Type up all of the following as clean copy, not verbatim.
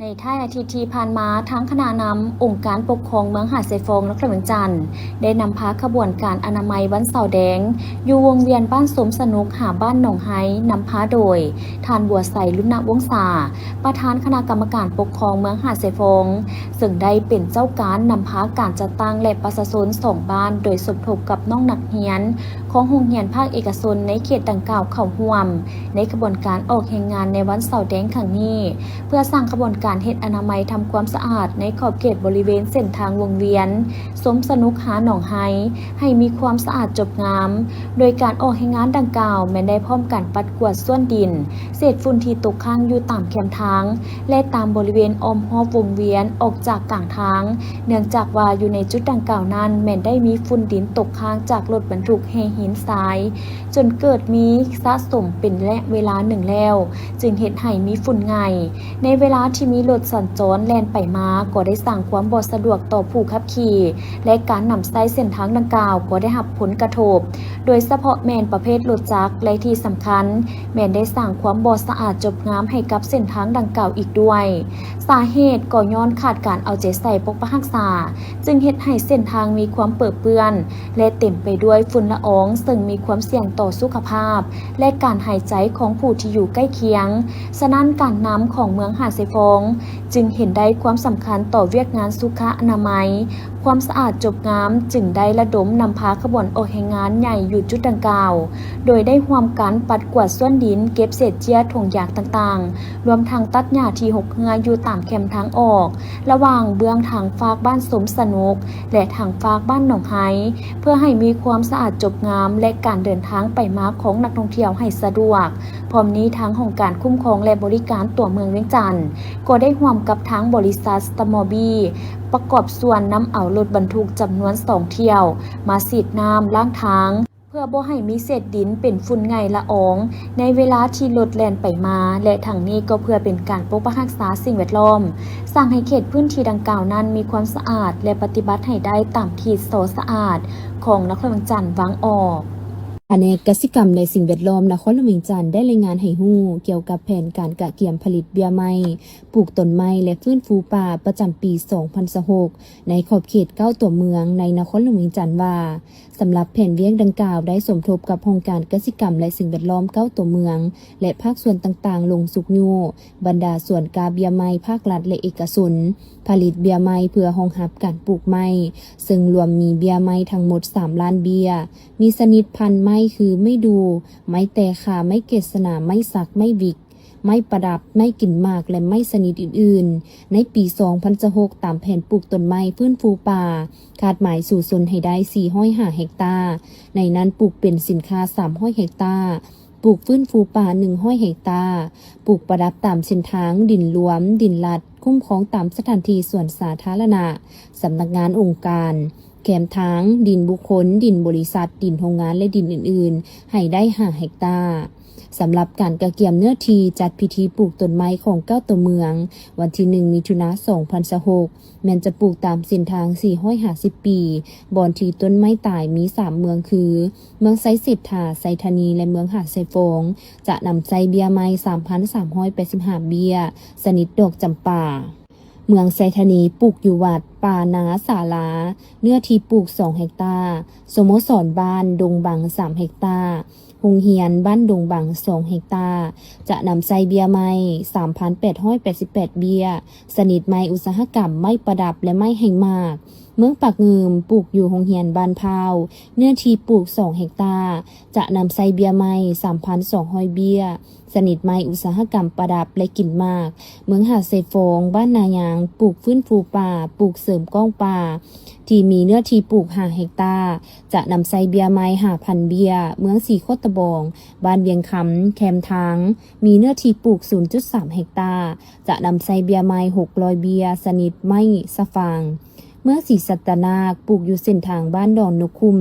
ในท้ายอาทิตย์ที่ผ่านมาทั้งคณะนำองค์การปกครองเมืองหาดทรายฟงนครเมืองจันทร์ได้นำพาขบวนการอนามัยวันเสาร์แดงอยู่วงเวียนบ้านสมสนุกหาบ้านหนองไฮนำพาโดยทานบัวใสลุณวงศาประธานคณะกรรมการปกครองเมืองหาดทรายฟงซึ่งได้เป็นเจ้าการนำพาการจัดตั้งและประชาชน2บ้านโดยสมทบกับน้องนักเรียนของโรงเรียนภาคเอกชนในเขตดังกล่าวเข้าร่วมในขบวนการออกแห่งงานในวันเสาร์แดงครั้งนี้เพื่อสร้างขบวนการเฮ็ดอนามัยทำความสะอาดในขอบเขตบริเวณเส้นทางวงเวียนสมสนุกหาหนองไฮให้มีความสะอาดจบงามโดยการออกแห่งงานดังกล่าวแม้ได้พร้อมการปัดกวาดส่วนดินเศษฝุ่นที่ตกค้างอยู่ตามแคมทางและตามบริเวณอ้อมรอบวงเวียนออกจากกลางทางเนื่องจากว่าอยู่ในจุดดังกล่าวนั้นแม้ได้มีฝุ่นดินตกค้างจากรถบรรทุกแห่หินทรายจนเกิดมีสะสมเป็นระยะเวลาหนึ่งแล้วจึงเฮ็ดให้มีฝุ่นง่ายในเวลาที่มีรถสัญจรแล่นไปมาก็ได้สร้างความบ่สะดวกต่อผู้ขับขี่และการนำใช้เส้นทางดังกล่าวก็ได้รับผลกระทบโดยเฉพาะแม่นประเภทรถจักรและที่สำคัญแม่นได้สร้างความบ่สะอาดจบงามให้กับเส้นทางดังกล่าวอีกด้วยสาเหตุก็ย้อนขาดการเอาใจใส่ปกปักรักษาจึงเฮ็ดให้เส้นทางมีความเปื้อนเปื้อนและเต็มไปด้วยฝุ่นละอองซึ่งมีความเสี่ยงต่อสุขภาพและการหายใจของผู้ที่อยู่ใกล้เคียงฉะนั้นการนำของเมืองหาดทรายฟงจึงเห็นได้ความสำคัญต่อเวียกงานสุขอนามัยความสะอาดจบงามจึงได้ระดมนำพาขบวนออกแห่งงานใหญ่อยู่จุดดังกล่าวโดยได้ร่วมกันปัดกวาดส่วนดินเก็บเศษเจียถุงยางต่างๆรวมทั้งตัดหญ้าที่หกเหืออยู่ตามแคมทางออกระหว่างเบื้องทางฝากบ้านสมสนุกและทางฝากบ้านหนองไฮเพื่อให้มีความสะอาดจบงามและการเดินทางไปมาของนักท่องเที่ยวให้สะดวกพร้อมนี้ทางของการคุ้มครองและบริการตัวเมืองเวียงจันทร์ก็ได้ร่วมกับทางบริษัทสตมอบีประกอบส่วนนำเอารถบรรทุกจำนวน2เที่ยวมาฉีดน้ำล้างทางเพื่อบ่ให้มีเศษดินเป็นฝุ่นไงละอองในเวลาที่รถแล่นไปมาและทางนี้ก็เพื่อเป็นการปกปักรักษาสิ่งแวดล้อมสร้างให้เขตพื้นที่ดังกล่าวนั้นมีความสะอาดและปฏิบัติให้ได้ตามที่โซสะอาดของนครเวียงจันทร์วางออกแผนกกสิกรรมในสิ่งแวดล้อมนครหลวงเวียงจันทร์ได้รายงานให้ฮู้เกี่ยวกับแผนการกะเกียมผลิตเบี้ยไม้ปลูกต้นไม้และฟื้นฟูป่าประจำปี 2026 ในขอบเขต9ตัวเมืองในนครหลวงเวียงจันทร์ว่าสำหรับแผนเวียกดังกล่าวได้สมทบกับโครงการกสิกรรมและสิ่งแวดล้อม9ตัวเมืองและภาคส่วนต่างๆลงสุกยูบรรดาส่วนกาเบี้ยไม้ภาครัฐและเอกชนผลิตเบี้ยไม้เพื่อรองรับการปลูกไม้ซึ่งรวมมีเบี้ยไม้ทั้งหมด3ล้านเบี้ยมีชนิดพันธุ์ไม้คือไม่ดูไม้แต่ขาไม้เกศนาไม้สักไม้วิกไม้ประดับไม้กลิ่นหมากและไม้ชนิดอื่นๆในปี2026ตามแผนปลูกต้นไม้ฟื้นฟูป่าคาดหมายสู่ชนให้ได้405เฮกตาร์ในนั้นปลูกเป็นสินค้า300เฮกตาร์ปลูกฟื้นฟูป่า100เฮกตาร์ปลูกประดับตามเส้นทางดินหลวมดินลัดคุ้มครองตามสถานที่ส่วนสาธารณะสำนักงานองค์การแคมทางดินบุคคลดินบริษัทดินโรงงานและดินอื่นๆให้ได้5เฮกตาร์สำหรับการกะเกียมเนื้อที่จัดพิธีปลูกต้นไม้ของ9ตัวเมืองวันที่1มิถุนายน2026แม้นจะปลูกตามเส้นทาง450ปีบ่อนที่ต้นไม้ตายมี3เมืองคือเมืองไซเศรษฐาไซธานีและเมืองหาดทรายฟงจะนำไซเบียไม้ 3,385 เบียชนิดดอกจำปาเมืองไซธานีปลูกอยู่วัดป่านาศาลาเนื้อที่ปลูก2เฮกตาร์สโมสรบ้านดงบัง3เฮกตาร์โรงเรียนบ้านดงบัง2เฮกตาร์จะนำไซเบียไม้ 3,888 เบียชนิดไม้อุตสาหกรรมไม้ประดับและไม้แห่งมากเมืองปากเงิมปลูกอยู่โรงเรียนบ้านพาวเนื้อที่ปลูก2เฮกตาร์จะนำไซเบียไม้ 3,200 เบียชนิดไม้อุตสาหกรรมประดับและกลิ่นมากเมืองหาดทรายฟงบ้านนายางปลูกฟื้นฟูป่าปลูกเสริมก้องป่าที่มีเนื้อที่ปลูก5เฮกตาร์จะนำไซเบียไม้ 5,000 เบียเมืองสีโคตะบองบ้านเวียงคำแคมทางมีเนื้อที่ปลูก 0.3 เฮกตาร์จะนำไซเบียไม้ 600 เบียชนิดไม้สะฟางเมื่อสีสัตนาคปลูกอยู่เส้นทางบ้านดอนนกคุ้ม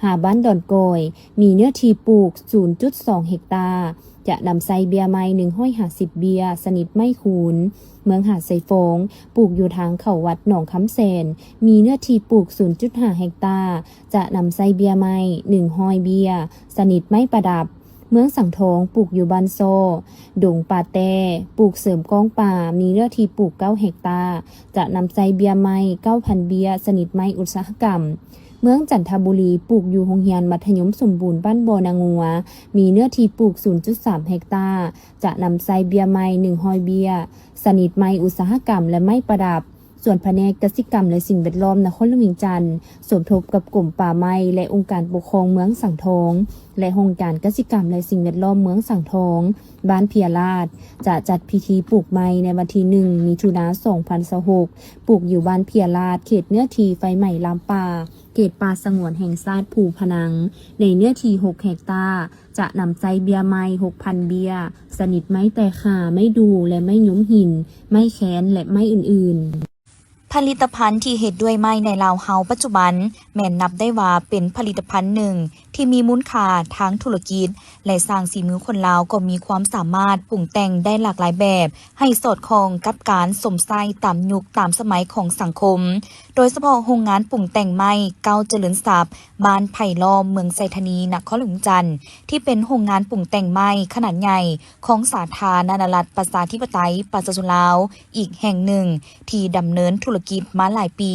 หาบ้านดอนโกยมีเนื้อที่ปลูก 0.2 เฮกตาร์จะนำไซเบียไม้150เบียสนิดไม้คูนเมืองหาดทรายฟงปลูกอยู่ทางเข้าวัดหนองคำแสนมีเนื้อที่ปลูก 0.5 เฮกตาร์จะนำไซเบียไม้100เบียสนิดไม้ประดับ เมืองสังทองปลูกอยู่บ้านโซดงป่าแต้ปลูกเสริมกองป่ามีเนื้อที่ปลูก9เฮกตาร์จะนำใจเบียร์ไม้ 9,000 เบียร์สนิทไม้อุตสาหกรรมเมืองจันทบุรีปลูกอยู่โรงเรียนมัธยมสมบูรณ์บ้านบ่อนางัวมีเนื้อที่ปลูก 0.3 เฮกตาร์จะนำใจเบียร์ไม้100เบียร์สนิทไม้อุตสาหกรรมและไม้ประดับส่วนแผนกกสิกรรมและสิ่งแวดล้อมนครหลวงจันทร์สมทบกับกรมป่าไม้และองค์การปกครองเมืองสังทองและองค์การกสิกรรมและสิ่งแวดล้อมเมืองสังทองบ้านเพียราชจะจัดพิธีปลูกไม้ในวันที่1มิถุนายน2026ปลูกอยู่บ้านเพียราชเขตเนื้อที่ไฟไหม้ลามป่าเขตป่าสงวนแห่งชาติภูพนังในเนื้อที่6เฮกตาร์จะนำใจเบียร์ไม้ 6,000 เบียร์สนิทไม้แต่ขาไม่ดูและไม่ยุ้มหินไม้แขนและไม้อื่นๆผลิตภัณฑ์ที่เฮ็ดด้วยไม้ในลาวเฮาปัจจุบันแม่นนับได้ว่าเป็นผลิตภัณฑ์หนึ่งที่มีมูลค่าทางธุรกิจและสร้างฝีมือคนลาวก็มีความสามารถปรุงแต่งได้หลากหลายแบบให้สอดคล้องกับการสวมใส่ตามยุคตามสมัยของสังคมโดยเฉพาะโรงงานปรุงแต่งไม้เก้าเจริญทรัพย์บ้านไผ่ล้อมเมืองไซธานีนครหลวงจันทร์ที่เป็นโรงงานปรุงแต่งไม้ขนาดใหญ่ของสาธารณรัฐประชาธิปไตยประชาชนลาวอีกแห่งหนึ่งที่ดำเนินธุรกิจมาหลายปี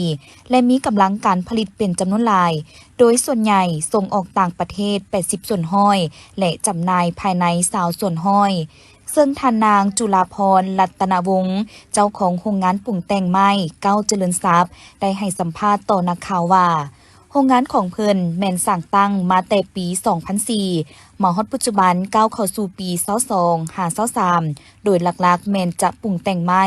และมีกำลังการผลิตเป็นจำนวนหลายโดยส่วนใหญ่ส่งออกต่างประเทศ80ส่วนห้อยและจำหน่ายภายใน20ส่วนห้อยซึ่งท่านนางจุฬาภรณ์รัตนวงศ์เจ้าของโรงงานปรุงแต่งไม้เก้าเจริญทรัพย์ได้ให้สัมภาษณ์ต่อนักข่าวว่าโรงงานของเพิ่นแม่นสร้างตั้งมาแต่ปี 2004 มาฮอดปัจจุบันก้าวเข้าสู่ปี22-23โดยหลักๆแม่นจะปรุงแต่งไม้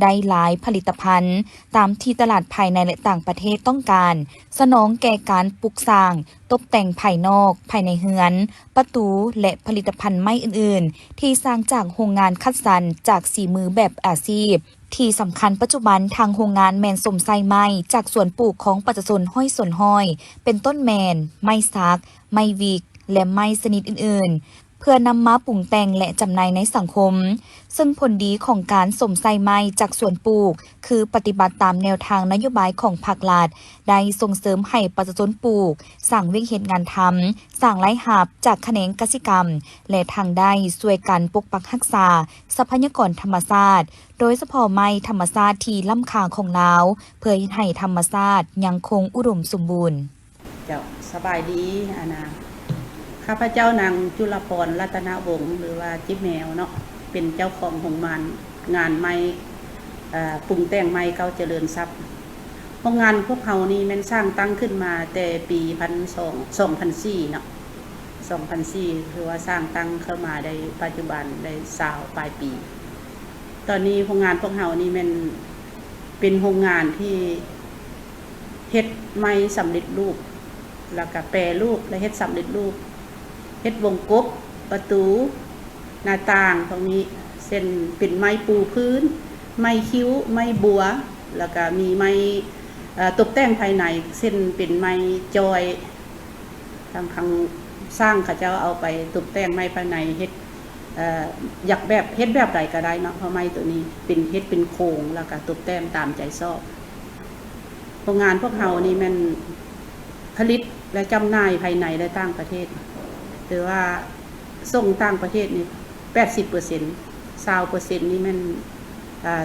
ได้หลายผลิตภัณฑ์ตามที่ตลาดภายในและต่างประเทศต้องการสนองแก่การปลูกสร้างตกแต่งภายนอกภายในเรือนประตูและผลิตภัณฑ์ไม้อื่นๆที่สร้างจากโรงงานคัดสรรจากสีมือแบบอาชีพที่สำคัญปัจจุบันทางโรงงานแมนสมไซไม้จากสวนปลูกของประชาชนห้อยสวนห้อยเป็นต้นแมนไม้ซักไม้วิกและไม้ชนิดอื่นๆเพื่อนำมาปรุงแต่งและจำหน่ายในสังคมซึ่งผลดีของการสมไซไม้จากสวนปลูกคือปฏิบัติตามแนวทางนโยบายของภาครัฐได้ส่งเสริมให้ประชาชนปลูกสร้างเวียกเฮ็ดงานทำสร้างรายรับจากแขนงกสิกรรมและทางได้ช่วยกันปกปักรักษาทรัพยากรธรรมชาติโดยเฉพาะไม้ธรรมชาติที่ล้ำค่าของลาวเพื่อให้ธรรมชาติยังคงอุดมสมบูรณ์เจ้าสบายดีข้าพเจ้านางจุฬาภรณ์รัตนวงศ์หรือว่าจิ๊บแมวเนาะเป็นเจ้าของโรงงานไม้ปรุงแต่งไม้เก้าเจริญทรัพย์โรงงานพวกเขานี่มันสร้างตั้งขึ้นมาแต่ปี2004เนาะ2004คือว่าสร้างตั้งเข้ามาได้ปัจจุบันได้20ปลายปี ตอนนี้โรงงานพวกเขานี่มันเป็นโรงงานที่เฮ็ดไม้สำเร็จรูปแล้วก็แปรรูปและเฮ็ดสำเร็จรูปเฮ็ดวงกบประตูหน้าต่างตรงนี้เส้นเป็นไม้ปูพื้นไม้คิ้วไม้บัวแล้วก็มีไม้ตกแต่งภายในเส้นเป็นไม้จอยทางสร้างเขาเจ้าเอาไปตกแต่งไม้ภายในเฮ็ดอยากแบบเฮ็ดแบบใดก็ได้เนาะเพราะไม้ตัวนี้เป็นเฮ็ดเป็นโครงแล้วก็ตกแต่งตามใจชอบโรงงานพวกเฮานี่มันผลิตและจำหน่ายภายในและต่างประเทศหรือว่าส่งต่างประเทศนี่ 80% 20% นี่มัน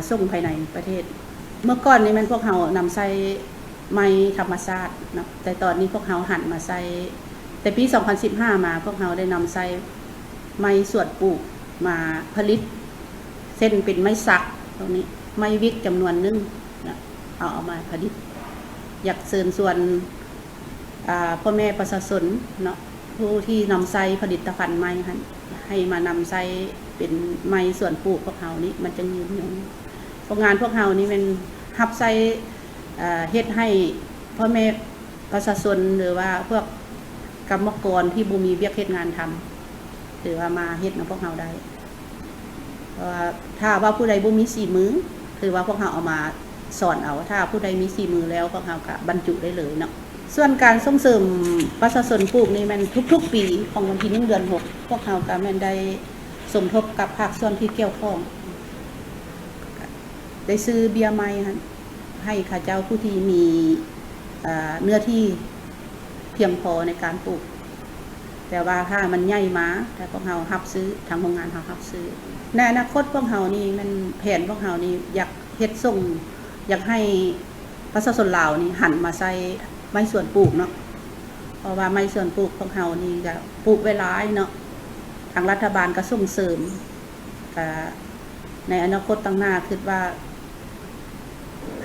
ส่งภายในประเทศเมื่อก่อนนี่มันพวกเฮานำใส่ไม้ธรรมชาติเนาะแต่ตอนนี้พวกเฮาหันมาใส่แต่ปี2015มาพวกเฮาได้นำใส่ไม้ส่วนปลูกมาผลิตเส้นเป็นไม้สักตรงนี้ไม้วิกจำนวนนึงนะเอามาผลิตอยากเชิญชวนพ่อแม่ประชาชนเนาะผู้ที่นำใส่ผลิตภัณฑ์ไม้ให้มานำใส่เป็นไม้ส่วนปลูกพวกเฮานี้มันจะยืนยงโรงงานพวกเฮานี้มันฮับใส่เฮ็ดให้พ่อแม่ประชาชนหรือว่าพวกกรรมกรที่บ่มีเวียกเฮ็ดงานทำหรือว่ามาเฮ็ดนำพวกเฮาได้ถ้าว่าผู้ใดบ่มีสีมือคือว่าพวกเฮาเอามาสอนเอาถ้าผู้ใดมีสีมือแล้วพวกเฮาก็บรรจุได้เลยเนาะส่วนการส่งเสริมประชาชนปลูกนี่มันทุกๆปีของวันที่1เดือน6พวกเฮาก็แม่นได้สมทบกับภาคส่วนที่เกี่ยวข้องได้ซื้อเบียร์ไม้ให้ข้าเจ้าผู้ที่มีเนื้อที่เพียงพอในการปลูก แต่ว่าถ้ามันใหญ่มาแต่พวกเรารับซื้อทางโรงงานเรารับซื้อในอนาคตพวกเรานี่มันแผนพวกเรานี่อยากเฮ็ดส่งอยากให้ประชาชนลาวนี่หันมาใส่ไม้สวนปลูกเนาะเพราะว่าไม้สวนปลูกพวกเรานี่ก็ปลูกไว้หลายเนาะทางรัฐบาลก็ส่งเสริมก็ในอนาคตตั้งหน้าคิดว่า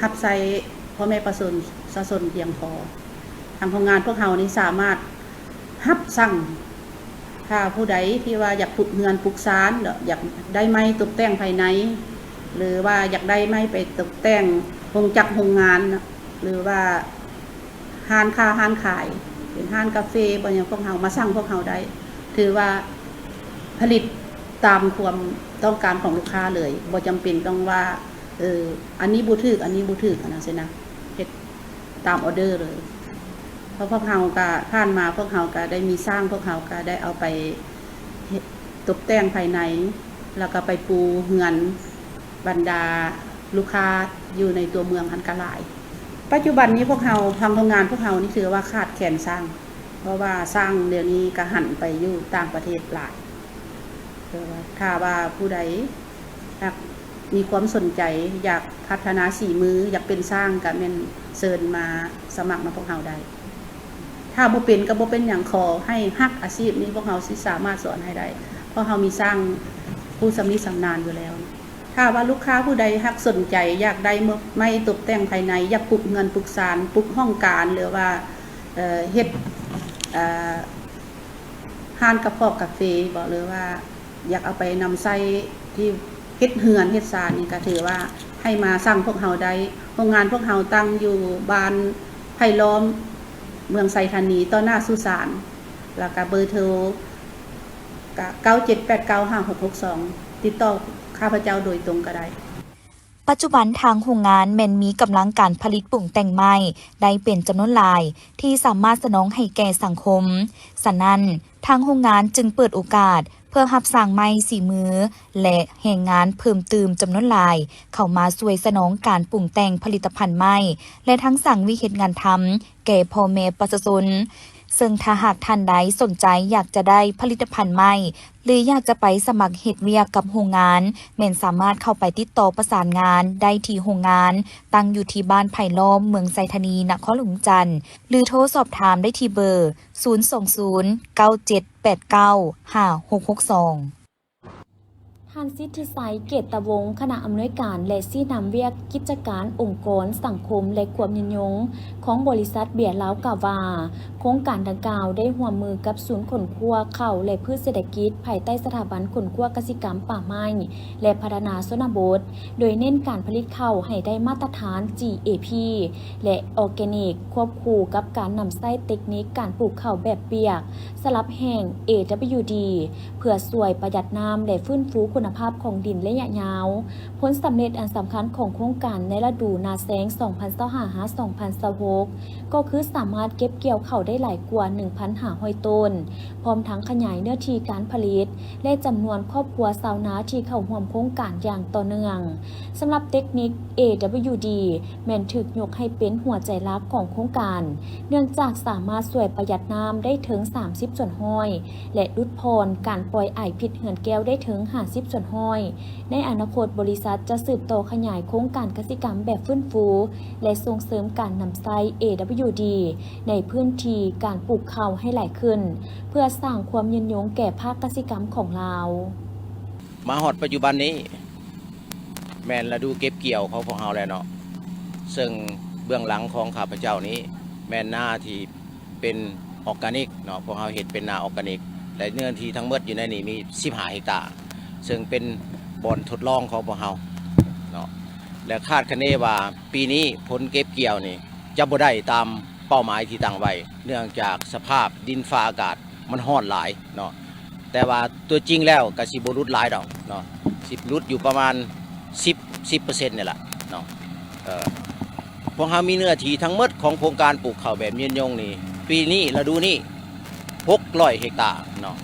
รับใส่พ่อแม่ประชาชนเพียงพอทางโรงงานพวกเรานี่สามารถรับสั่งถ้าผู้ใดที่ว่าอยากปลูกเรือนปลูกศาลอยากได้ไม้ตกแต่งภายในหรือว่าอยากได้ไม้ไปตกแต่งโรงจักรโรงงานหรือว่าห้านค้าห้านขายเป็นห้านกาแฟบางอย่างพวกเรามาสั่งพวกเราได้ถือว่าผลิตตามความต้องการของลูกค้าเลยบ่จำเป็นต้องว่าอันนี้บ่ถูกอันนี้บ่ถูกนะสินะเฮ็ดตามออเดอร์เลยเพราะพวกเราก็ผ่านมาพวกเราก็ได้มีสร้างพวกเราก็ได้เอาไปตกแต่งภายในแล้วก็ไปปูเฮือนบรรดาลูกค้าอยู่ในตัวเมืองหันกะหลายปัจจุบันนี้พวกเราทางโรงงานพวกเรานี่ถือว่าขาดแคลนสร้างเพราะว่าสร้างเดี๋ยวนี้ก็หันไปอยู่ต่างประเทศหลายถ้าว่าผู้ใดอยากมีความสนใจอยากพัฒนาสีมืออยากเป็นสร้างก็แม่นเชิญมาสมัครมาพวกเราได้ถ้าบ่เป็นก็บ่เป็นอย่างขอให้ฮักอาชีพนี้พวกเราสิสามารถสอนให้ได้เพราะเรามีสร้างผู้สำนิชำนาญอยู่แล้วถ้าว่าลูกค้าผู้ใดฮักสนใจอยากได้ไม่ตกแต่งภายในอยากปลูกเงินปลูกศาลปลูกห้องการหรือว่าเฮ็ดห้านกระเพาะกาแฟบอกเลยว่าอยากเอาไปนำใส่ที่เฮ็ดเฮือนเฮ็ดศาลนี่ก็ถือว่าให้มาสั่งพวกเราได้โรงงานพวกเราตั้งอยู่บ้านไผ่ล้อมเมืองไซธานีต่อหน้าสุสานแล้วก็เบอร์โทร97895662ติดต่อข้าพเจ้าโดยตรงก็ได้ ปัจจุบันทางโรงงานแม่นมีกำลังการผลิตปรุงแต่งไม้ได้เป็นจำนวนหลายที่สามารถสนองให้แก่สังคมฉะนั้นทางโรงงานจึงเปิดโอกาสเพื่อรับสร้างไม้สีมือและแรงงานเพิ่มเติมจำนวนหลายเข้ามาช่วยสนองการปรุงแต่งผลิตภัณฑ์ไม้และทั้งสั่งวิเฮ็ดงานทำแก่พ่อแม่ประชาชนซึ่งถ้าหากท่านใดสนใจอยากจะได้ผลิตภัณฑ์ใหม่หรืออยากจะไปสมัครเฮ็ดเวียกกับโรงงานแม่นสามารถเข้าไปติดต่อประสานงานได้ที่โรงงานตั้งอยู่ที่บ้านไผ่ล้อมเมืองไซธานีนครหลวงจันทร์หรือโทรสอบถามได้ที่เบอร์ 02097895662ท่านสิทธิไซเกตตะวงศ์คณะอำนวยการและซี่นำเวียกกิจการองค์กรสังคมและความยืนยงของบริษัทเบียร์ลาวกล่าวว่าโครงการดังกล่าวได้ร่วมมือกับศูนย์ขนคั่วข้าวและพืชเศรษฐกิจภายใต้สถาบันขนคั่วกสิกรรมป่าไม้และพัฒนาชนบทโดยเน้นการผลิตข้าวให้ได้มาตรฐาน GAP และออร์แกนิกควบคู่กับการนำใช้เทคนิคการปลูกข้าวแบบเปียกสลับแห้ง AWD เพื่อช่วยประหยัดน้ำและฟื้นฟูคุณภาพของดินระยะยาวผลสำเร็จอันสำคัญของโครงการในฤดูนาแซง 2025-2026 ก็คือสามารถเก็บเกี่ยวข้าวได้หลายกว่า 1,500 ต้นพร้อมทั้งขยายเนื้อที่การผลิตและจำนวนครอบครัวชาวนาที่เข้าร่วมโครงการอย่างต่อเนื่องสำหรับเทคนิค AWD แม่นถูกยกให้เป็นหัวใจหลักของโครงการเนื่องจากสามารถช่วยประหยัดน้ำได้ถึง 30 ส่วนห้อยและลดพรการปล่อยไอพิษเหือนแก้วได้ถึง 50 ส่วนห้อยในอนาคตบริษัทจะสืบต่อขยายโครงการกสิกรรมแบบฟื้นฟูและส่งเสริมการนำใช้ AWD ในพื้นที่การปลูกข้าวให้หลายขึ้นเพื่อสร้างความยืนยงแก่ภาคกสิกรรมของเรามาฮอดปัจจุบันนี้แม่นฤดูเก็บเกี่ยวของพวกเราแล้วเนาะซึ่งเบื้องหลังของข้าพเจ้านี้แม่นหน้าที่เป็นออร์แกนิกเนาะพวกเราเฮ็ดเป็นนาออร์แกนิกและเนื้อที่ทั้งหมดอยู่ในนี้มี15เฮกตาร์ซึ่งเป็นบ่อนทดลองของพวกเราเนาะและคาดคะเนว่าปีนี้ผลเก็บเกี่ยวนี่จะบ่ได้ตามเป้าหมายที่ตั้งไว้เนื่องจากสภาพดินฟ้าอากาศมันร้อนหลายเนาะแต่ว่าตัวจริงแล้วก็สิบ่รุดหลายดอกเนาะสิรุดอยู่ประมาณ10% นี่แหละเนาะพวกเรามีเนื้อที่ทั้งหมดของโครงการปลูกข้าวแบบยืนยงนี่ปีนี้ฤดูนี้600เฮกตาร์เนาะ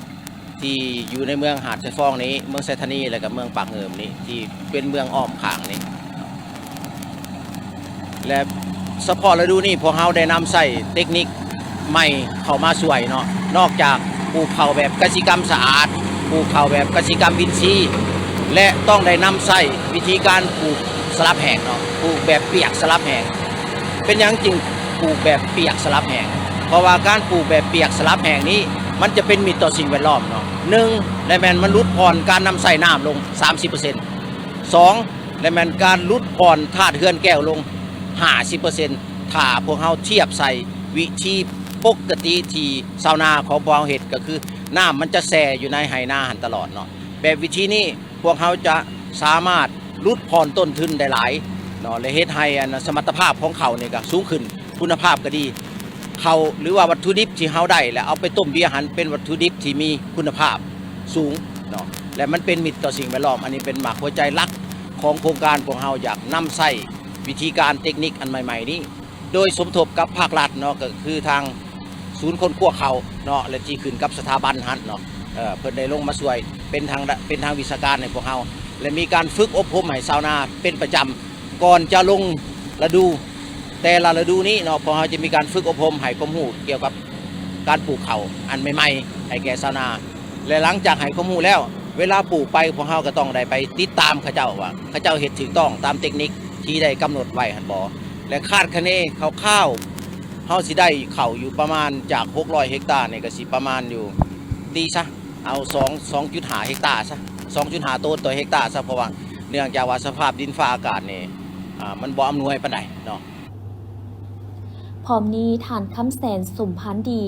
ที่อยู่ในเมืองหาดไซฟองนี้เมืองไซธานีและกับเมืองปากเหิมนี้ที่เป็นเมืองอ้อมข้างนี้และเฉพาะฤดูนี้พวกเราได้นำใส่เทคนิคใหม่เข้ามาช่วยเนาะนอกจาก ปลูกข้าวแบบกสิกรรมสะอาดปลูกข้าวแบบกสิกรรมอินทรีย์และต้องได้นำใส่วิธีการปลูกสลับแห้งเนาะปลูกแบบเปียกสลับแห้งเป็นอย่างจึงปลูกแบบเปียกสลับแห้งเพราะว่าการปลูกแบบเปียกสลับแห้งนี้มันจะเป็นมิตรต่อสิ่งแวดล้อมเนาะ1และแม่นมันลดผ่อนการนำใส่น้ำลง 30% 2และแม่นการลดผ่อนธาตุเฮือนแก้วลง 50%ถ้าพวกเราเทียบใส่วิธีปกติที่ชาวนาของพวกเราเฮ็ดก็คือน้ำมันจะแช่อยู่ในไหนาหันตลอดเนาะแบบวิธีนี้พวกเราจะสามารถลดผ่อนต้นทุนได้หลายเนาะและเฮ็ดให้สมรรถภาพของเขานี่ก็สูงขึ้นคุณภาพก็ดีเขาหรือว่าวัตถุดิบที่เฮาได้แล้วเอาไปต้มเบียร์หันเป็นวัตถุดิบที่มีคุณภาพสูงเนาะและมันเป็นมิตรต่อสิ่งแวดล้อมอันนี้เป็นหลักหัวใจหลักของโครงการพวกเราอยากนำใช้วิธีการเทคนิคอันใหม่ๆนี้โดยสมทบกับภาครัฐเนาะก็คือทางศูนย์คนขั้วเขาเนาะและที่ขึ้นกับสถาบันหันเนาะเพิ่นได้ลงมาช่วยเป็นทางวิชาการในพวกเราและมีการฝึกอบรมให้ชาวนาเป็นประจำก่อนจะลงฤดูแต่ละฤดูนี้เนาะพวกเราจะมีการฝึกอบรมให้ความรู้เกี่ยวกับการปลูกเขาอันใหม่ๆให้แก่ชาวนาและหลังจากให้ความรู้แล้วเวลาปลูกไปพวกเราก็ต้องได้ไปติดตามเขาเจ้าว่าเขาเจ้าเฮ็ดถูกต้องตามเทคนิคที่ได้กำหนดไว้หันบ่และคาดคะเนคร่าวๆเฮาสิได้เข้าอยู่ประมาณจาก600เฮกตาร์นี่ก็สิประมาณอยู่ตีซะเอา2.5เฮกตาร์ซะ 2.5 ต้นต่อเฮกตาร์ซะเพราะว่าเนื่องจากว่าสภาพดินฟ้าอากาศนี่มันบ่อำนวยปานใดเนาะ พร้อมนี้ฐานคำแสนสมพันธ์ดี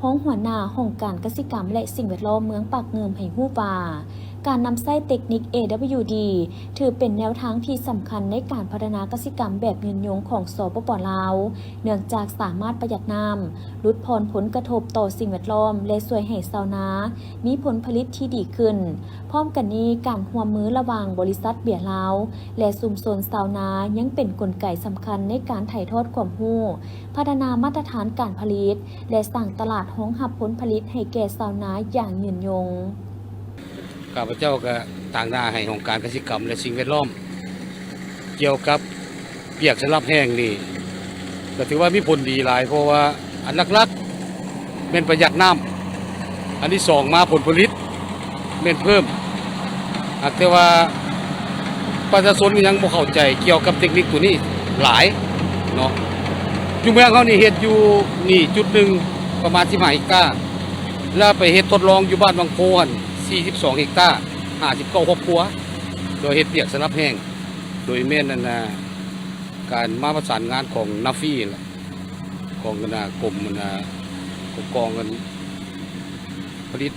ห้องหัวหน้าห้องการเกษตรกรรมและสิ่งแวดล้อมเมืองปากเงิมให้ฮู้ว่าการนำใช้เทคนิค AWD ถือเป็นแนวทางที่สำคัญในการพัฒนาเกษตรกรรมแบบยืนยงของสปป.ลาวเนื่องจากสามารถประหยัดน้ำลดผ่อนผลกระทบต่อสิ่งแวดล้อมและช่วยให้ชาวนามีผลผลิตที่ดีขึ้นพร้อมกันนี้การร่วมมือระหว่างบริษัทเบียร์ลาวและชุมชนชาวนายังเป็นกลไกสำคัญในการถ่ายทอดความรู้พัฒนามาตรฐานการผลิตและสร้างตลาดรองรับผลผลิตให้แก่ชาวนาอย่างยืนยงข้าพเจ้าก็ต่างหน้าให้องค์การเกษตรกรรมและสิ่งแวดล้อมเกี่ยวกับเปียกสลับแห้งนี่ก็ถือว่ามีผลดีหลายเพราะว่าอันหลักๆเป็นประหยัดน้ำอันที่สองมาผลผลิตเป็นเพิ่มแต่ว่าประชาชนยังบ่เข้าใจเกี่ยวกับเทคนิคตัวนี้หลายเนาะอยู่เมืองเขานี่เฮ็ดอยู่นี่จุดหนึ่งประมาณ15 เฮกตาร์แล้วไปเฮ็ดทดลองอยู่บ้านบางโพน42 เฮกตาร์59 ครอบครัวโดยเฮ็ดเปียกสลับแห้งโดยแม่นนั่นน่ะการมาประสานงานของนาฟีล่ะของกรมกองกันผลิต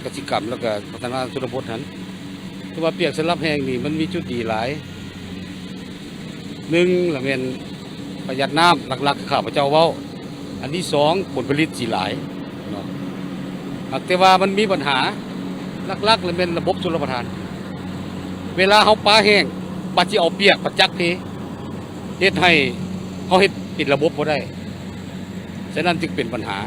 กสิกรรมแล้วก็พัฒนาชนบทนั้นแต่ว่าเปียกสลับแห้งนี่มันมีจุดดีหลาย1ละแม่นประหยัดน้ำหลักๆข้าพเจ้าเว้าอันที่2ผลผลิตสิหลายเนาะแต่ว่ามันมีปัญหาหลักๆเลยเป็นระบบชลประทานเวลาเขาปลาแห้งปลาที่เอาเปียกปลาจักเทเฮ็ดให้เขาเฮ็ดปิดระบบบ่ได้ฉะนั้นจึงเป็นปัญหา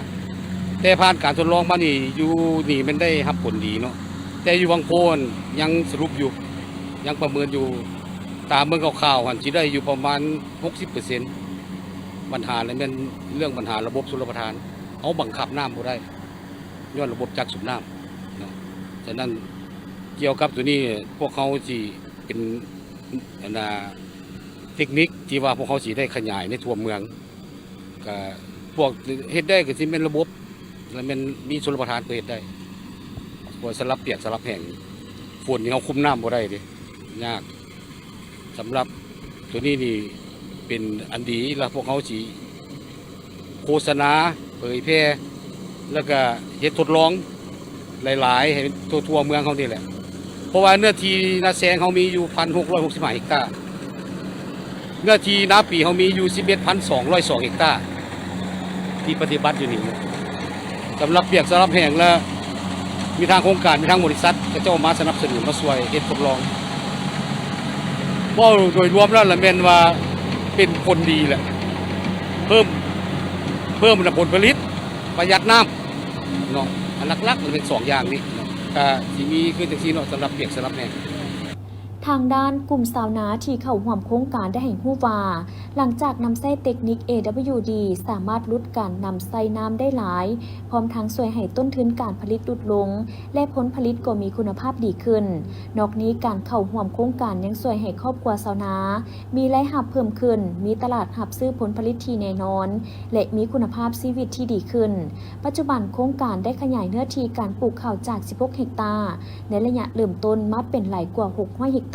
แต่ผ่านการทดลองมานี่อยู่นี่มันได้รับผลดีเนาะแต่อยู่บางโพนยังสรุปอยู่ยังประเมินอยู่ตามเมืองข่าวๆหันสิได้อยู่ประมาณ 60% ปัญหาเลยเป็นเรื่องปัญหาระบบชลประทานเขาบังคับน้ำบ่ได้ย้อนระบบจักสูบน้ำฉะนั้นเกี่ยวกับตัวนี้พวกเขาสิเป็นเทคนิคที่ว่าพวกเขาสิได้ขยายในทั่วเมืองก็พวกเฮ็ดได้ก็สิเป็นระบบแล้วมันมีชลประทานเฮ็ดได้พวกสลับเปียกสลับแห้งฝนนี่เขาคุมน้ำบ่ได้ดิยากสำหรับตัวนี้นี่เป็นอันดีแล้วพวกเขาสิโฆษณาเผยแพร่แล้วก็เฮ็ดทดลองหลายๆให้ทั่วเมืองเขานี่แหละเพราะว่าเนื้อที่นาแสงเขามีอยู่ 1,665 เฮกตาร์เนื้อที่นาปีเขามีอยู่ 11,202 เฮกตาร์ที่ปฏิบัติอยู่นี่สำหรับเปียกสลับแห้งแล้วมีทางโครงการมีทางบริษัทก็จะมาสนับสนุนมาช่วยเฮ็ดทดลองว่าโดยรวมแล้วละแม่นว่าเป็นผลดีแหละเพิ่มผลผลิตประหยัดน้ำเนาะอันหลักๆมันเป็น2 อย่างนี้เนาะที่มีคือจังซี่เนาะสำหรับเปียกสลับแห้ง ทางด้านกลุ่มสาวนาที่เข้าร่วมโครงการได้ให้ฮู้ว่าหลังจากนำไส้เทคนิค AWD สามารถลดการนำไส้น้ำได้หลายพร้อมทั้งช่วยให้ต้นทุนการผลิตลดลงและผลผลิตก็มีคุณภาพดีขึ้นนอกนี้การเข้าร่วมโครงการยังช่วยให้ครอบครัวสาวนามีรายรับเพิ่มขึ้นมีตลาดรับซื้อผลผลิตที่แน่นอนและมีคุณภาพชีวิตที่ดีขึ้นปัจจุบันโครงการได้ขยายเนื้อที่การปลูกข้าวจาก16เฮกตาร์ในระยะเริ่มต้นมาเป็นหลายกว่า600เฮกตาร์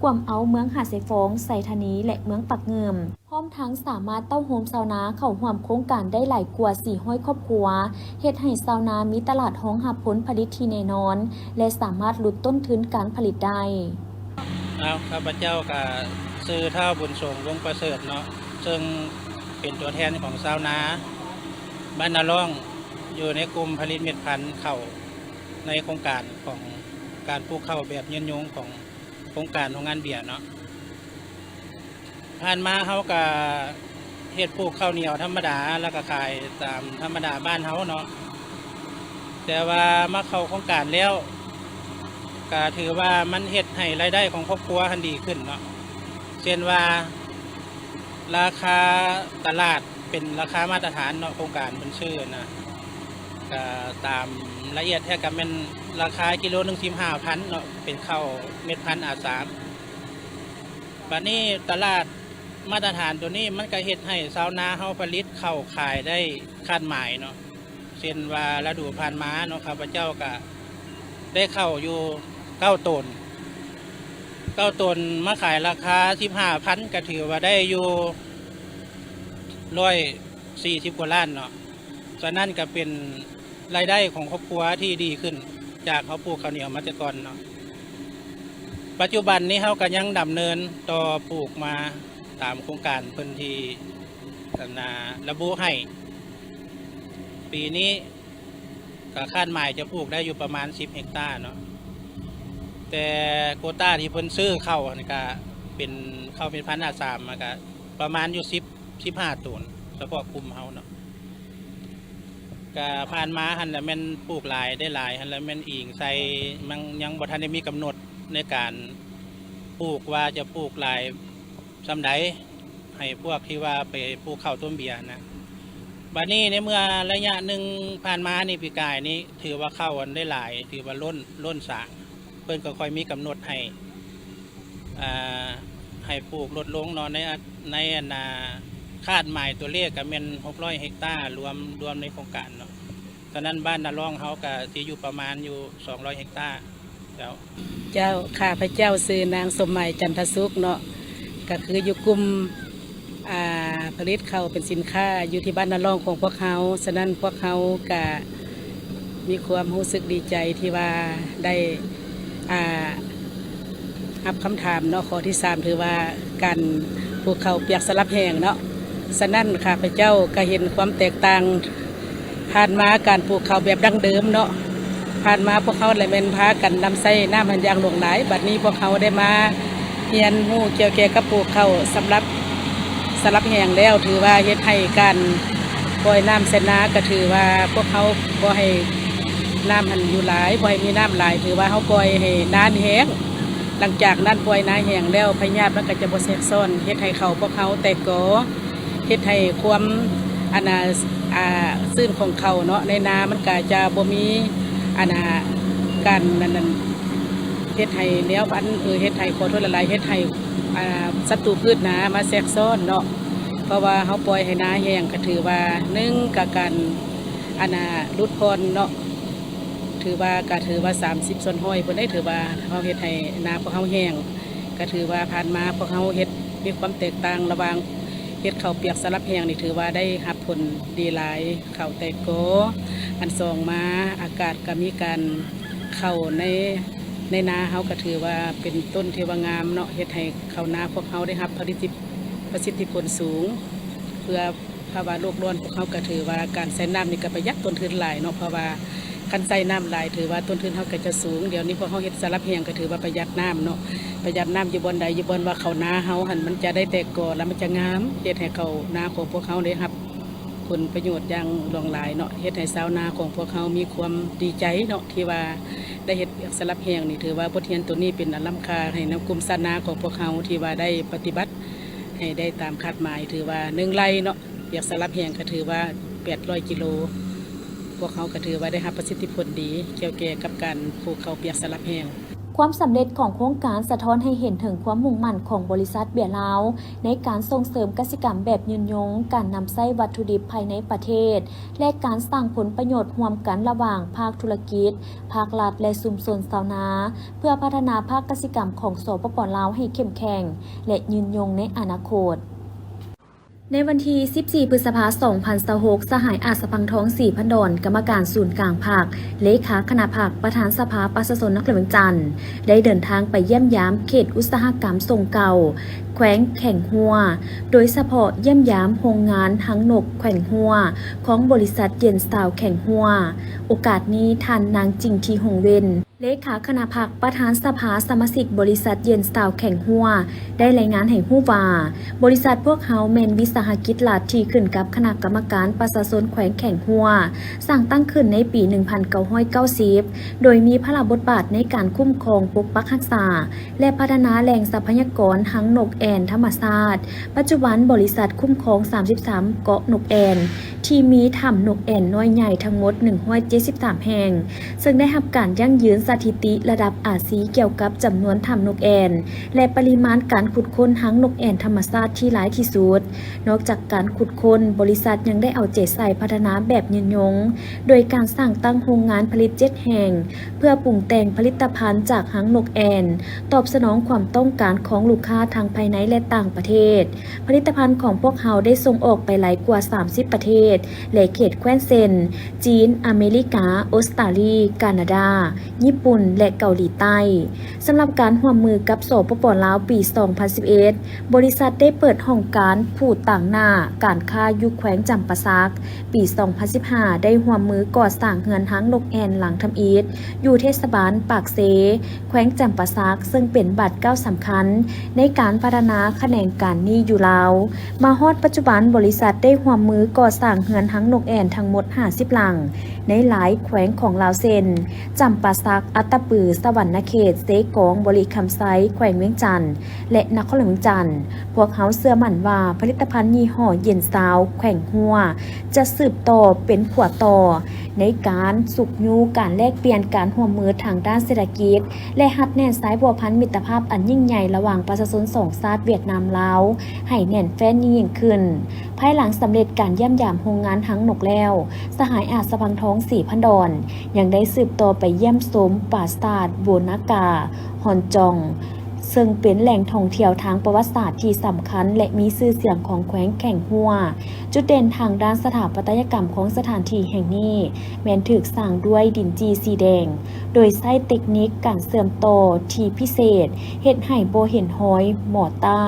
กวมเอาเมืองหาดไซฟองไซธานีและเมืองปักเงิมพร้อมทั้งสามารถเต้าโฮมซาวนาเข้าร่วมโครงการได้หลายกว่า400ครอบครัวเฮ็ดให้ซาวนามีตลาดห้องรับผลผลิตที่แน่นอนและสามารถลดต้นทุนการผลิตได้ข้าพเจ้าก็ซื้อเท่าบุญส่งวงประเสริฐเนาะซึ่งเป็นตัวแทนของชาวนาบ้านนาล่องอยู่ในกลุ่มผลิตเม็ดพันธุ์ข้าวในโครงการของการปลูกข้าวแบบยืนยงของโครงการของงานเบียร์เนาะผ่านมาเขาก็เฮ็ดปลูกข้าวเหนียวธรรมดาแล้วก็ขายตามธรรมดาบ้านเขาเนาะแต่ว่ามาเข้าโครงการแล้วก็ถือว่ามันเฮ็ดให้รายได้ของครอบครัวทันดีขึ้นเนาะเช่นว่าราคาตลาดเป็นราคามาตรฐานเนาะโครงการเป็นชื่อนะก็ตามละเอียดแท้กับเป็นราคากิโลนึง15,000เนาะเป็นข้าวเม็ดพันธุ์A3บัดนี้ตลาดมาตรฐานตัวนี้มันก็เฮ็ดให้ชาวนาเฮาผลิตข้าวขายได้คาดหมายเนาะเช่นว่าฤดูผ่านมาเนาะข้าพเจ้าก็ได้เข้าอยู่9 ตนมาขายราคา15,000ก็ถือว่าได้อยู่140 กว่าล้านเนาะฉะนั้นก็เป็นรายได้ของครอบครัวที่ดีขึ้นจากเขาปลูกข้าวเหนียวมาแต่ก่อนเนาะปัจจุบันนี้เขาก็ยังดำเนินต่อปลูกมาตามโครงการพื้นที่ระบุให้ปีนี้ก็คาดหมายจะปลูกได้อยู่ประมาณ10 เฮกตาร์เนาะแต่โควต้าที่เพิ่นซื้อเข้านี่ก็เป็นเข้าเป็นพันธุ์A3มันก็ประมาณอยู่15 ตันเฉพาะกลุ่มเฮาเนาะก็ผ่านมาหันแล้วแม่นปลูกหลายได้หลายหันแล้วแม่นอิงใส่มันยังบ่ทันได้มีกำหนดในการปลูกว่าจะปลูกหลายซำใดให้พวกที่ว่าไปปลูกข้าวต้มเบียร์นะบัดนี้ในเมื่อระยะหนึ่งผ่านมานี่ปีกายนี้ถือว่าเข้ากันได้หลายถือว่าล้นสางเพิ่นก็ค่อยมีกำหนดให้ปลูกลดลงเนาะในคาดหมายตัวเลขก็เป็น600 เฮกตาร์รวมในโครงการเนาะตอนนั้นบ้านนาล่องเขาก็สิอยู่ประมาณอยู่200 เฮกตาร์เจ้าข้าพเจ้าซื้อนางสมหมัยจันทสุขเนาะก็คืออยู่กลุ่มผลิตข้าวเป็นสินค้าอยู่ที่บ้านนาล่องของพวกเขาฉะนั้นพวกเขาก็มีความรู้สึกดีใจที่ว่าได้รับคำถามเนาะข้อที่3ถือว่าการปลูกข้าวเปียกสลับแห้งเนาะฉะนั้นข้าพเจ้าก็เห็นความแตกต่างผ่านมาการปลูกข้าวแบบดั้งเดิมเนาะผ่านมาพวกเขาเลยเป็นพากันนำไส้น้ำมันยางหลวงหลายบัดนี้พวกเขาได้มาเรียนรู้เกี่ยวกับปลูกข้าวสำหรับสลับแห้งแล้วถือว่าเฮ็ดให้การปล่อยน้ำเสนาก็ถือว่าพวกเขาบ่ให้น้ำหันอยู่หลายบ่ให้มีน้ำหลายถือว่าเขาปล่อยให้น้ำแห้งหลังจากนั้นปล่อยน้ำแห้งแล้วพญาติมันก็จะบ่แทรกซ้อนเฮ็ดให้เขาพวกเขาแตกกอเฮ็ดให้ความซื่นของเขาเนาะในนามันก็จะบ่มีการนั้นเฮ็ดให้แนวพันธุ์เฮ็ดให้ขอโทษละลายเฮ็ดให้ศัตรูพืชนามาแทรกซ้อนเนาะเพราะว่าเขาปล่อยให้นาแห้งก็ถือว่า1กับการรุดพรเนาะถือว่า30 ส่วนห้อยเพิ่นได้ถือว่าเขาเฮ็ดให้นาพวกเขาแห้งก็ถือว่าผ่านมาพวกเขาเฮ็ดมีความแตกต่างระหว่างเฮ็ดข้าวเปียกสลับแห้งนี่ถือว่าได้รับผลดีหลายข้าวแตกกออัน2มาอากาศก็มีการเข้าในนาเฮาก็ถือว่าเป็นต้นที่ว่างามเนาะเฮ็ดให้ข้าวนาพวกเฮาได้รับประสิทธิผลสูงเพื่อภาวะโลกร้อนพวกเฮาก็ถือว่าการใช้น้ำนี่ก็ประหยัดต้นทุนหลายเนาะเพราะว่าคันใส่น้ำหลายถือว่าต้นทุนเฮาก็จะสูงเดี๋ยวนี้พวกเฮาเฮ็ดสลับแห้งก็ถือว่าประหยัดน้ำเนาะประหยัดน้ำอยู่บนใดอยู่บนว่าข้าวนาเฮาหั่นมันจะได้แตกกอแล้วมันจะงามเฮ็ดให้ข้าวนาของพวกเฮาได้รับผลประโยชน์อย่างหลากหลายเนาะเฮ็ดให้ชาวนาของพวกเขามีความดีใจเนาะที่ว่า ได้เฮ็ดเวียกสลับแห่งนี่ถือว่าบทเรียนตัวนี้เป็นอันล้ำค่าให้นำกลุ่มศาสนาของพวกเฮาที่ว่าได้ปฏิบัติให้ได้ตามคาดหมายถือว่า1ไร่เนาะเวียกสลับแห่งก็ถือว่า800กิโลพวกเขาก็ถือว่าได้รับประสิทธิผลดีเกี่ยวกับการปลูกข้าวเปียกสลับแห้ง ความสำเร็จของโครงการสะท้อนให้เห็นถึงความมุ่งมั่นของบริษัทเบียร์ลาวในการส่งเสริมกสิกรรมแบบยืนยงการนำไส้วัตถุดิบภายในประเทศและการสร้างผลประโยชน์ร่วมกันระหว่างภาคธุรกิจภาครัฐและชุมชนชาวนาเพื่อพัฒนาภาคกสิกรรมของสปป.ลาวให้เข้มแข็งและยืนยงในอนาคตในวันที่ 14 พฤษภาคม 2026 สหายอาสพังท้องศรีพันดอนกรรมการศูนย์กลางภาคเลขาคณะภาคประธานสภาประชาชนนครหลวงจันทร์ได้เดินทางไปเยี่ยมยามเขตอุตสาหกรรมทรงเก่าแขวงแข่งหัวโดยเฉพาะเยี่ยมยามโรงงานหังนกแข่งหัวของบริษัทเย็นสาวแข่งหัวโอกาสนี้ท่านนางจิงทีหงเวนเลขาคณะภาคประธานสภาสมาชิกบริษัทเย็นสาวแข่งหัวได้รายงานให้ฮู้ว่าบริษัทพวกเฮาแม่นวิสาหกิจหลักที่ขึ้นกับคณะกรรมการประชาชนแขวงแข่งหัวสร้างตั้งขึ้นในปี 1990 โดยมีพระบทบาทในการคุ้มครองปกปักรักษาและพัฒนาแหล่งทรัพยากรหังนกแอ่นธรรมชาติปัจจุบันบริษัทคุ้มครอง 33 เกาะนกแอ่นที่มีถ้ำนกแอ่นน้อยใหญ่ทั้งหมด 173 แห่งซึ่งได้รับการยั่งยืนสถิติระดับอาเซียนเกี่ยวกับจำนวนถ้ำนกแอ่นและปริมาณการขุดค้นหังนกแอ่นธรรมชาติที่หลายที่สุดนอกจากการขุดค้นบริษัทยังได้เอาใจใส่พัฒนาแบบยืนยงโดยการสร้างตั้งโรงงานผลิต7 แห่งเพื่อปรุงแต่งผลิตภัณฑ์จากหังนกแอ่นตอบสนองความต้องการของลูกค้าทางภายในและต่างประเทศผลิตภัณฑ์ของพวกเขาได้ส่งออกไปหลายกว่า 30 ประเทศและเขตแคว้นเซนจีนอเมริกาออสเตรเลียแคนาดาญี่ปุ่นและเกาหลีใต้สำหรับการร่วมมือกับสปป.ลาวปี 2011 บริษัทได้เปิดห้องการผู้ต่างหน้าการค้ายุคแขวงจำปาสักปี 2015 ได้ร่วมมือก่อสร้างเฮือนหังนกแอ่นหลังทำอิฐอยู่เทศบาลปากเสแขวงจำปาสักซึ่งเป็นบัตรก้าวสำคัญในการพัฒนาแขนงการนี้อยู่ลาวมาฮอดปัจจุบันบริษัทได้ร่วมมือก่อสร้างเฮือนหังนกแอ่นทั้งหมด 50 หลังในหลายแขวงของลาวเช่นจำปาสักอัตตปือสวรรณเขตเสกองบริคำไซแขวงเวียงจันทน์และนครหลวงจันทน์พวกเขาเชื่อมั่นว่าผลิตภัณฑ์ยี่ห้อเย็นซาวแขวงหัวจะสืบต่อเป็นขวดต่อในการสุกยูการแลกเปลี่ยนการร่วมมือทางด้านเศรษฐกิจและหัดแน่นสายบัวพันธ์มิตรภาพอันยิ่งใหญ่ระหว่างประชาชนสองชาติเวียดนามลาวให้แน่นแฟ้นยิ่งขึ้นภายหลังสำเร็จการเยี่ยมยามโรงงานหังนกแล้วสหายอาสพังท้องศรีพันดอนยังได้สืบต่อไปเยี่ยมชมปราสาทโบนากาฮอนจองซึ่งเป็นแหล่งท่องเที่ยวทางประวัติศาสตร์ที่สำคัญและมีชื่อเสียงของแขวงแข่งหัวจุดเด่นทางด้านสถาปัตยกรรมของสถานที่แห่งนี้แม้นถูกสร้างด้วยดินจีสีแดงโดยใช้เทคนิคการเสื่อมต่อที่พิเศษเฮ็ดให้บ่เห็นหอยหมอต้า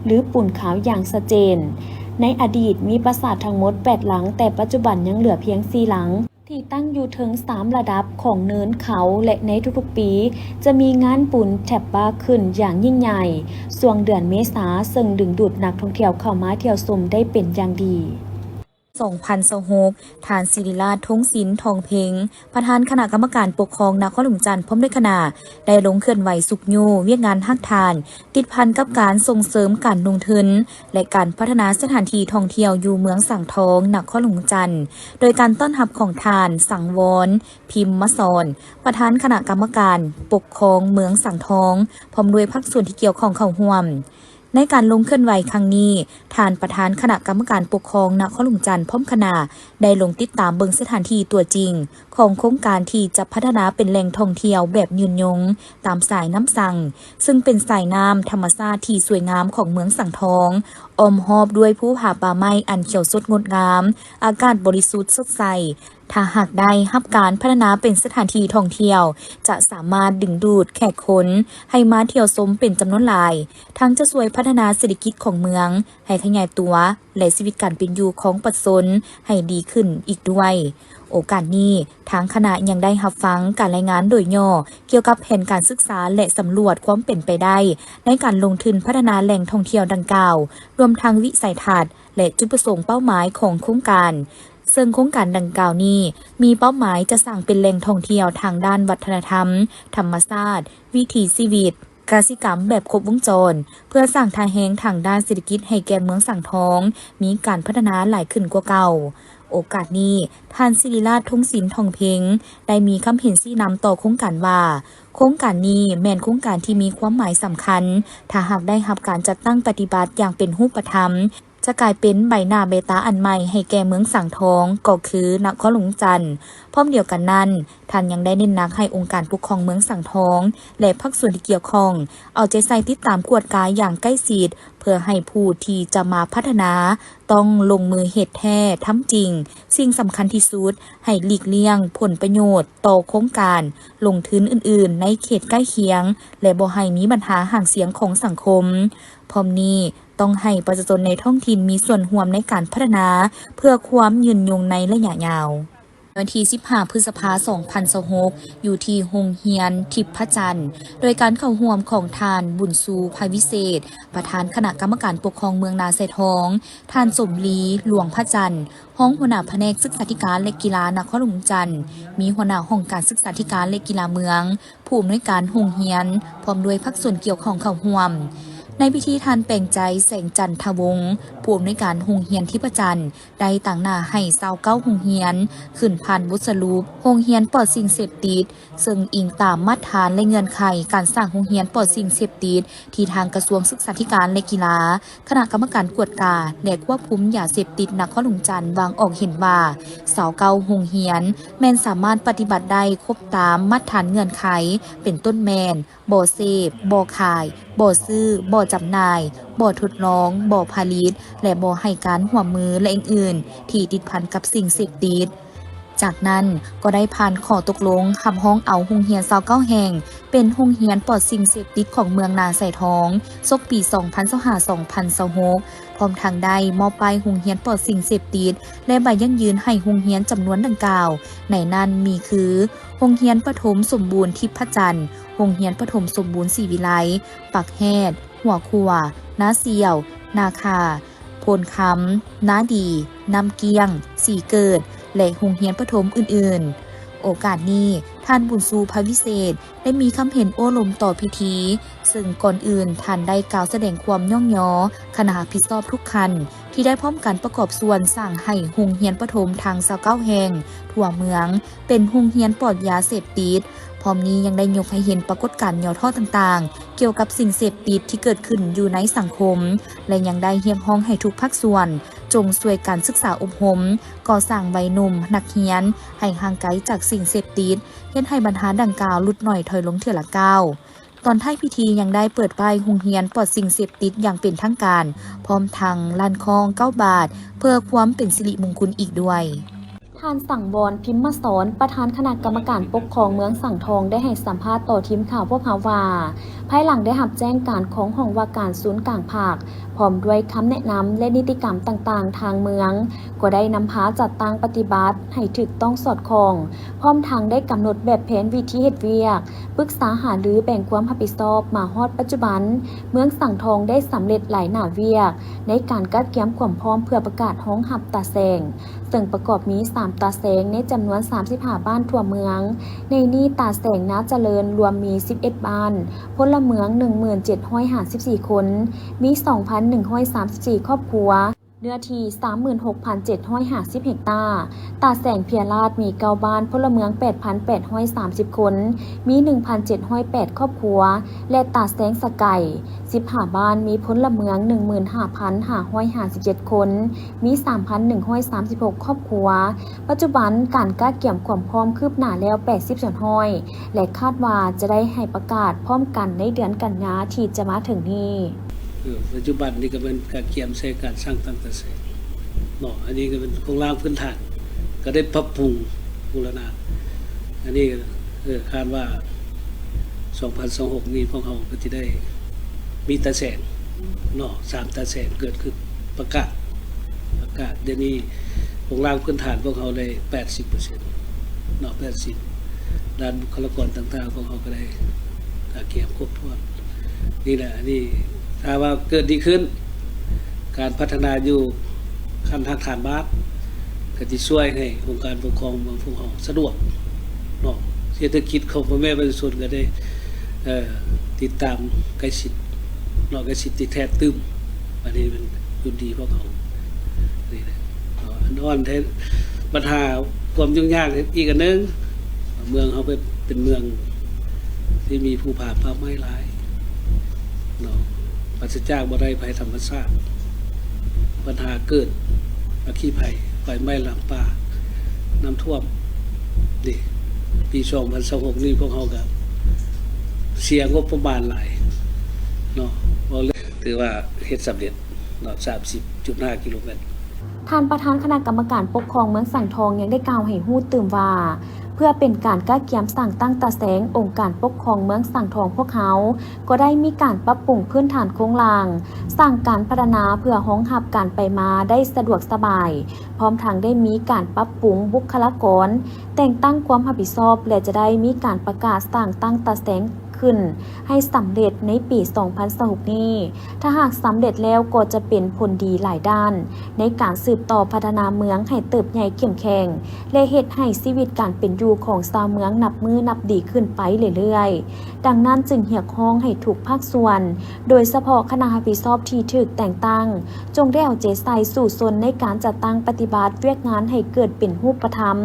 หรือปูนขาวอย่างชัดเจนในอดีตมีปราสาททั้งหมด8หลังแต่ปัจจุบันยังเหลือเพียง4หลังที่ตั้งอยู่ถึง3ระดับของเนินเขาและในทุกๆปีจะมีงานบุญแถบบ้าขึ้นอย่างยิ่งใหญ่ช่วงเดือนเมษาซึ่งดึงดูดนักท่องเที่ยวเข้ามาเที่ยวชมได้เป็นอย่างดี 2026 ทานศิริราชทงศิลป์ทองเพ็งประธานคณะกรรมการปกครองนครหลวงจันทร์พร้อมด้วยคณะได้ลงเคลื่อนไหวสุขยูเวียกงานฮักทานติดพันกับการส่งเสริมการลงทุนและการพัฒนาสถานที่ท่องเที่ยวอยู่เมืองสังทองนครหลวงจันทร์โดยการต้อนรับของทานสังวรพิมพ์มสอนประธานคณะกรรมการปกครองเมืองสังทองพร้อมด้วยภาคส่วนที่เกี่ยวข้องเข้าร่วมในการลงเคลื่อนไหวครั้งนี้ท่านประธานคณะกรรมการปกครองนครหลวงจันทร์พร้อมคณะได้ลงติดตามเบิ่งสถานที่ตัวจริงของโครงการที่จะพัฒนาเป็นแหล่งท่องเที่ยวแบบยืนยงตามสายน้ำสั่งซึ่งเป็นสายน้ำธรรมชาติที่สวยงามของเมืองสังทองอ้อมหอบด้วยภูผาป่าไม้อันเขียวสดงดงามอากาศบริสุทธิ์สดใสถ้าหากได้รับการพัฒนาเป็นสถานที่ท่องเที่ยวจะสามารถดึงดูดแขกคนให้มาเที่ยวชมเป็นจำนวนหลายทั้งจะช่วยพัฒนาเศรษฐกิจของเมืองให้ขยายตัวและชีวิตการเป็นอยู่ของประชาชนให้ดีขึ้นอีกด้วยโอกาสนี้ทางคณะยังได้รับฟังการรายงานโดยย่อเกี่ยวกับแผนการศึกษาและสำรวจความเป็นไปได้ในการลงทุนพัฒนาแหล่งท่องเที่ยวดังกล่าวรวมทั้งวิสัยทัศน์และจุดประสงค์เป้าหมายของโครงการ ซึ่งโครงการดังกล่าวนี้มีเป้าหมายจะสร้างเป็นแหล่งท่องเที่ยวทางด้านวัฒนธรรม ธรรมชาติวิถีชีวิตกสิกรรมแบบครบวงจรเพื่อสร้างทางแหงทางด้านเศรษฐกิจให้แก่เมืองสังทองมีการพัฒนาหลายขึ้นกว่าเก่าโอกาสนี้ท่านศิริราชทงศิลป์ทองเพ็งได้มีคำเห็นชี้นำต่อโครงการว่าโครงการนี้แม่นโครงการที่มีความหมายสำคัญถ้าหากได้รับการจัดตั้งปฏิบัติอย่างเป็นรูปธรรมจะกลายเป็นใบหน้าเบตาอันใหม่ให้แก่เมืองสังทองก็คือนครหลวงจันทร์พร้อมเดียวกันนั้นท่านยังได้เน้นหนักให้องค์การปกครองเมืองสังทองและภาคส่วนที่เกี่ยวข้องเอาใจใส่ติดตามกวดกายอย่างใกล้ชิดเพื่อให้ผู้ที่จะมาพัฒนาต้องลงมือเหตุแท้ทำจริงสิ่งสำคัญที่สุดให้หลีกเลี่ยงผลประโยชน์ต่อโครงการลงทุนอื่นๆในเขตใกล้เคียงและบ่ให้มีปัญหาห่างเสียงของสังคมพร้อมนี้ต้องให้ประชาชนในท้องถิ่นมีส่วนร่วมในการพัฒนาเพื่อความยืนยงในระยะยาววันที่ 15 พฤษภาคม 2026 อยู่ที่โรงเรียนทิพย์จันทร์โดยการเข้าร่วมของทานบุญซูภัยวิเศษประธานคณะกรรมการปกครองเมืองนาไซทองทานสมลีหลวงพระจันทร์ห้องหัวหน้าแผนกศึกษาธิการและกีฬานครหลวงจันทร์มีหัวหน้าห้องการศึกษาธิการและกีฬาเมืองผู้อำนวยการโรงเรียนพร้อมด้วยภาคส่วนเกี่ยวข้องเข้าร่วมในพิธีทานแปลงใจแสงจันทวงศ์ผู้อำนวยการโรงเรียนทิพย์จันทร์ได้ต่างหน้าให้29โรงเรียนขึ้นผ่านบทสรุปโรงเรียนปลอดสิ่งเสพติดซึ่งอิงตามมาตรฐานและเงื่อนไขการสร้างโรงเรียนปลอดสิ่งเสพติดที่ทางกระทรวงศึกษาธิการและกีฬาคณะกรรมการกวดกาและควบคุมยาเสพติดนครหลวงจันทร์วางออกเห็นว่า29โรงเรียนแม่นสามารถปฏิบัติได้ครบตามมาตรฐานเงื่อนไขเป็นต้นแมนบ่เสพบ่ขายบ่ซื้อบ่จำหน่ายบ่ทดลองบ่ผลิตและบ่ให้การร่วมมือและอื่นๆที่ติดพันกับสิ่งเสพติดจากนั้นก็ได้ผ่านข้อตกลงคำห้องเอาโรงเรียน29แห่งเป็นโรงเรียนปลอดสิ่งเสพติดของเมืองนาไซทองศกปี 2025-2026 พร้อมทางได้มอบป้ายโรงเรียนปลอดสิ่งเสพติดและใบยั่งยืนให้โรงเรียนจำนวนดังกล่าวในนั้นมีคือโรงเรียนประถมสมบูรณ์ทิพย์จันทร์โรงเรียนประถมสมบูรณ์ศรีวิไลปักแฮดหัวขัวนาเสียวนาคาโพนคำนาดีน้ำเกียงสีเกิดและโรงเรียนประถมอื่นๆโอกาสนี้ท่านบุญซูภัยวิเศษได้มีคำเห็นโอ้ลมต่อพิธีซึ่งก่อนอื่นท่านได้กล่าวแสดงความย่องยอคณะรับผิดชอบทุกคันที่ได้พร้อมกันประกอบส่วนสร้างให้โรงเรียนประถมทาง29แห่งทั่วเมืองเป็นโรงเรียนปลอดยาเสพติดพร้อมนี้ยังได้ยกให้เห็นปรากฏการณ์ย่อท่อต่างๆเกี่ยวกับสิ่งเสพติดที่เกิดขึ้นอยู่ในสังคมและยังได้เรียกร้องให้ทุกภาคส่วนจงช่วยการศึกษาอบรมก่อสร้างวัยหนุ่มนักเรียนให้ห่างไกลจากสิ่งเสพติดเฮ็ดให้ปัญหาดังกล่าวลดหน่อยถอยลงเทื่อละก้าวตอนท้ายพิธียังได้เปิดป้ายโรงเรียนปลอดสิ่งเสพติดอย่างเป็นทางการพร้อมทางลานคลอง9 บาทเพื่อความเป็นสิริมงคลอีกด้วยท่านสั่งวรพิมพ์มาสอนประธานคณะกรรมการปกครองเมืองสังทองได้ให้สัมภาษณ์ต่อทีมข่าวพวกเขาว่าภายหลังได้รับแจ้งการของห้องว่าการศูนย์กลางภาคพร้อมด้วยคำแนะนำและนิติกรรมต่างๆทางเมืองก็ได้นำพาจัดตั้งปฏิบัติให้ถูกต้องสอดคล้องพร้อมทางได้กำหนดแบบแผนวิธีเฮ็ดเวียกปรึกษาหารือแบ่งความรับผิดชอบมาฮอดปัจจุบันเมืองสังทองได้สำเร็จหลายหน้าเวียกในการจัดเตรียมความพร้อมเพื่อประกาศห้องหับตาแสงซึ่งประกอบมี3ตาแสงในจำนวน35บ้านทั่วเมืองในนี้ตาแสงนาเจริญรวมมี11บ้านพลเมือง 1754 คนมี 2,134 ครอบครัวเนื้อที่ 36,750 เฮกตาร์ตาแสงเพียราชมี9บ้านพลเมือง 8,830 คนมี 1,708 ครอบครัวและตาแสงสะไก่15บ้านมีพลเมือง 15,557 คนมี 3,136 ครอบครัวปัจจุบันการก้าเกี่ยมความพร้อมคืบหน้าแล้ว80ส่วนห้อยและคาดว่าจะได้ให้ประกาศพร้อมกันในเดือนกันยายนที่จะมาถึงนี้ปัจจุบันนี่ก็เป็นการเกี่ยมใช้การสร้างตั้งแต่เสร็จเนาะอันนี้ก็เป็นโครงสร้างพื้นฐานก็ได้ปรับปรุงบูรณะอันนี้คาดว่า2026นี้พวกเขาก็จะได้มีตาแสงเนาะ3ตาแสงเกิดขึ้นประกาศเดี๋ยวนี้โครงสร้างพื้นฐานพวกเขาได้ 80% เนาะ 80ด้านบุคลากรต่างๆพวกเขาก็ได้เกี่ยมครบถ้วนนี่แหละอันนี้ถ้าว่าเกิดดีขึ้นการพัฒนาอยู่ขั้นทางฐานบ้าน ก็สิช่วยให้องค์การปกครองเมืองพวกเราสะดวกเนาะเศรษฐกิจของพ่อแม่ประชาชนก็ได้ติดตามใกล้ชิดเนาะใกล้ชิดที่แท้ตึมอันนี้มันอยู่ดีพวกเขานี่แหละอันอ่อนแท้ปัญหาความยุ่งยากอีกอันนึงเมืองเขาเป็นเมืองที่มีภูผาป่าไม้หลายเนาะปราศจากบ่ได้ภัยธรรมชาติปัญหาเกิดอัคคีภัยไฟไหม้หลังป่าน้ำท่วมนี่ปี2026นี่พวกเขาก็เสียงบประมาณหลายเนาะถือว่าเฮ็ดสำเร็จเนาะ30.5 กิโลเมตร ท่านประธานคณะกรรมการปกครองเมืองสังทองยังได้กล่าวให้ฮู้ตื่มว่าเพื่อเป็นการก้าเกียมสั่งตั้งตาแสงองค์การปกครองเมืองสังทองพวกเขาก็ได้มีการปรับปรุงพื้นฐานโครงล่างสร้างการพัฒนาเพื่อรองรับการไปมาได้สะดวกสบายพร้อมทั้งได้มีการปรับปรุงบุคลากรแต่งตั้งความรับผิดชอบและจะได้มีการประกาศสร้างตั้งตาแสงขึ้นให้สำเร็จในปี2026นี้ถ้าหากสำเร็จแล้วก็จะเป็นผลดีหลายด้านในการสืบต่อพัฒนาเมืองให้เติบใหญ่เข้มแข็งและเฮ็ดให้ชีวิตการเป็นอยู่ของชาวเมืองนับมือนับดีขึ้นไปเรื่อยๆดังนั้นจึงเรียกร้องให้ทุกภาคส่วนโดยเฉพาะคณะรับผิดชอบที่ถูกแต่งตั้งจงได้เอาใจใส่สู่ส่วนในการจัดตั้งปฏิบัติเวียกงานให้เกิดเป็นรูปธรรม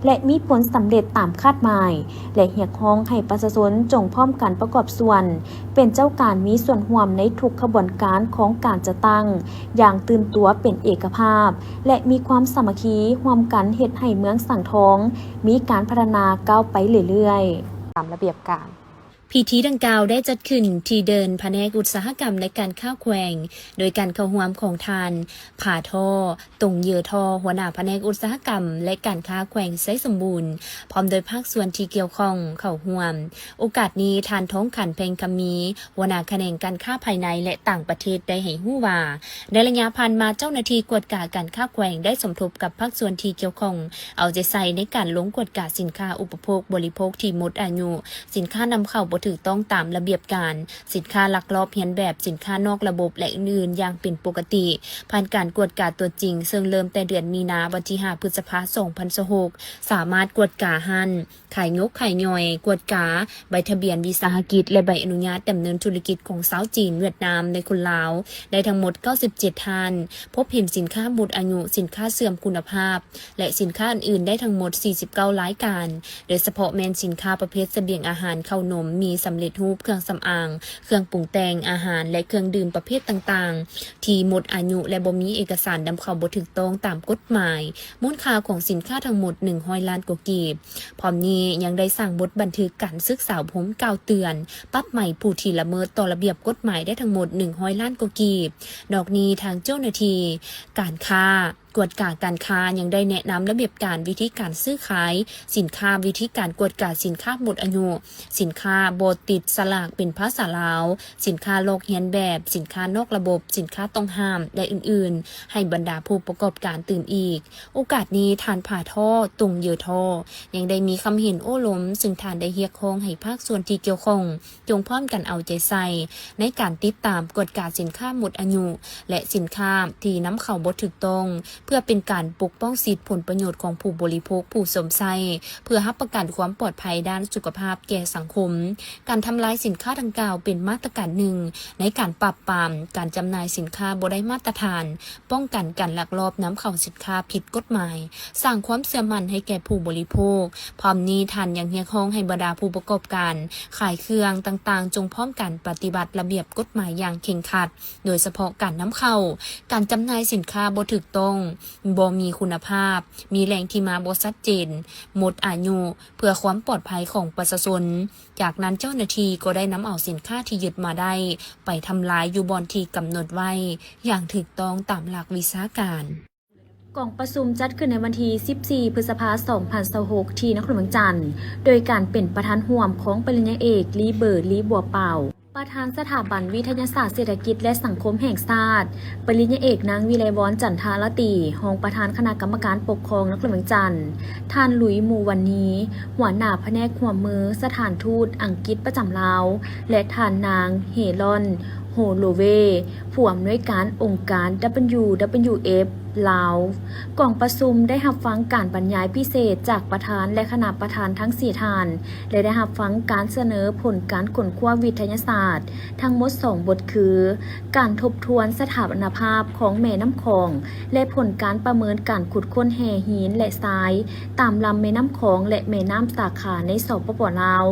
และมีผลสำเร็จตามคาดหมายและเรียกร้องให้ประชาชนจงพร้อมการประกอบส่วนเป็นเจ้าการมีส่วนร่วมในทุกขบวนการของการจัดตั้งอย่างตื่นตัวเป็นเอกภาพและมีความสามัคคีร่วมกันเฮ็ดให้เมืองสังทองมีการพัฒนาก้าวไปเรื่อยๆตามระเบียบการพิธีดังกล่าวได้จัดขึ้นที่เดินแผนกอุตสาหกรรมและการข้าวแขวงโดยการเข้าร่วมของทานผาท่อตรงเยือท่อหัวหน้าแผนกอุตสาหกรรมและการค้าแขวงไซสมบูรณ์พร้อมโดยภาคส่วนที่เกี่ยวข้องเข้าร่วมโอกาสนี้ทานท้องขันเพลงคำมีหัวหน้าแขนงการค้าภายในและต่างประเทศได้ให้ฮู้ว่าในระยะผ่านมาเจ้าหน้าที่กวดกาการค้าแขวงได้สมทบกับภาคส่วนที่เกี่ยวข้องเอาใจใส่ในการลงกวดกาสินค้าอุปโภคบริโภคที่หมดอายุสินค้านำเข้าบ่ถูกต้องตามระเบียบการสินค้าลักลอบเลียนแบบสินค้านอกระบบและอื่นๆอย่างเป็นปกติผ่านการกวดกาตัวจริงซึ่งเริ่มแต่เดือนมีนาวันที่5 พฤษภาคม 2026สามารถกวดกาหันขายงกขายย่อยกวดกาใบทะเบียนวิสาหกิจและใบอนุญาตดำเนินธุรกิจของชาวจีนเวียดนามในคนลาวได้ทั้งหมด97ท่านพบเห็นสินค้าหมดอายุสินค้าเสื่อมคุณภาพและสินค้าอื่นๆได้ทั้งหมด49รายการโดยเฉพาะแม่นสินค้าประเภทเสบียงอาหารข้าวนมมีสำเร็จรูปเครื่องสำอางเครื่องปรุงแต่งอาหารและเครื่องดื่มประเภทต่างๆที่หมดอายุและบ่มีเอกสารนำเข้าบ่ถูกต้องตามกฎหมายมูลค่าของสินค้าทั้งหมด100 ล้านกว่ากีบพร้อมนี้ยังได้สร้างบทบันทึกการศึกษาผมกล่าวเตือนปรับใหม่ผู้ที่ละเมิดต่อระเบียบกฎหมายได้ทั้งหมด100 ล้านกว่ากีบนอกนี้ทางเจ้าหน้าที่การค้ากวดกาการค้ายังได้แนะนำระเบียบการวิธีการซื้อขายสินค้าวิธีการกวดกาสินค้าหมดอายุสินค้าบ่ติดสลากเป็นภาษาลาวสินค้าลอกเลียนแบบสินค้านอกระบบสินค้าต้องห้ามและอื่นๆให้บรรดาผู้ประกอบการตื่นอีกโอกาสนี้ทานผ่าท่อตรงเยือท่อยังได้มีคำเห็นโอ้ล้มซึ่งทานได้เรียกร้องให้ภาคส่วนที่เกี่ยวข้องจงพร้อมกันเอาใจใส่ในการติดตามกวดกาสินค้าหมดอายุและสินค้าที่นำเข้าบ่ถูกต้องเพื่อเป็นการปกป้องสิทธิผลประโยชน์ของผู้บริโภคผู้สวมใส่เพื่อรับประกันความปลอดภัยด้านสุขภาพแก่สังคมการทำลายสินค้าดังกล่าวเป็นมาตรการหนึ่งในการปราบปรามการจำหน่ายสินค้าบ่ได้มาตรฐานป้องกันการลักลอบนำเข้าสินค้าผิดกฎหมายสร้างความเชื่อมั่นให้แก่ผู้บริโภคพร้อมนี้ท่านยังเรียกร้องให้บรรดาผู้ประกอบการขายเครื่องต่างๆจงพร้อมกันปฏิบัติระเบียบกฎหมายอย่างเคร่งครัดโดยเฉพาะการนำเข้าการจำหน่ายสินค้าบ่ถูกต้องบ่มีคุณภาพมีแหล่งที่มาบ่ชัดเจนหมดอายุเพื่อความปลอดภัยของประชาชนจากนั้นเจ้าหน้าที่ก็ได้นำเอาสินค้าที่ยึดมาได้ไปทำลายอยู่บอนที่กำหนดไว้อย่างถูกต้องตามหลักวิชาการกองประชุมจัดขึ้นในวันที่ 14 พฤษภาคม 2026 ที่นครหลวงจันทร์โดยการเป็นประธานร่วมของปริญญาเอกลีเบิร์ดลีบัวเป่าประธานสถาบันวิทยาศาสตร์เศรษฐกิจและสังคมแห่งชาติปริญญาเอกนางวิไลวรจันทารตีรองประธานคณะกรรมการปกครองนครหลวงจันทร์ท่านหลุยส์มูวันนี้หัวหน้าแผนกหัวมือสถานทูตอังกฤษประจำลาวและท่านนางเฮลอนโฮโลเวผู้อำนวยการองค์การ WWF ลาวกองประชุมได้รับฟังการบรรยายพิเศษจากประธานและคณะประธานทั้ง4ท่านและได้รับฟังการเสนอผลการค้นคว้าวิทยาศาสตร์ทั้งหมด2บทคือการทบทวนสถาปนภาพของแม่น้ำคองและผลการประเมินการขุดค้นแห่หินและทรายตามลำแม่น้ำคองและแม่น้ำสาขาในสปป.ลาว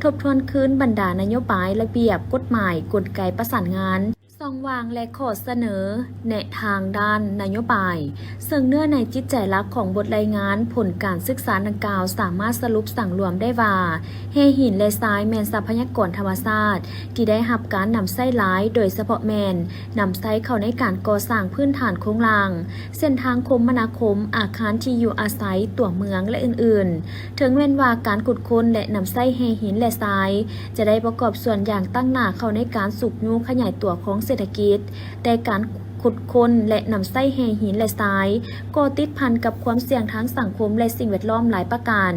ทบทวนคืนบรรดานโยบายระเบียบกฎหมายกลไกประสานงานส่องวางและข้อเสนอแนะทางด้านนโยบายซึ่งเนื้อในจิตใจรักของบทรายงานผลการศึกษาดังกล่าวสามารถสรุปสั่งรวมได้ว่าแห่หินและทรายแมนทรัพยากรธรรมชาติที่ได้รับการนำใช้หลายโดยเฉพาะแมนนำใช้เข้าในการก่อสร้างพื้นฐานโครงล่างเส้นทางคมนาคมอาคารที่อยู่อาศัยตัวเมืองและอื่นๆถึงแม้นว่าการขุดค้นและนำใช้แห่หินและทรายจะได้ประกอบส่วนอย่างตั้งหน้าเข้าในการสุกยูขยายตัวของเศรษฐกิจแต่การขุดค้นและนำไส้แห่หินและทรายก็ติดพันกับความเสี่ยงทางสังคมและสิ่งแวดล้อมหลายประการ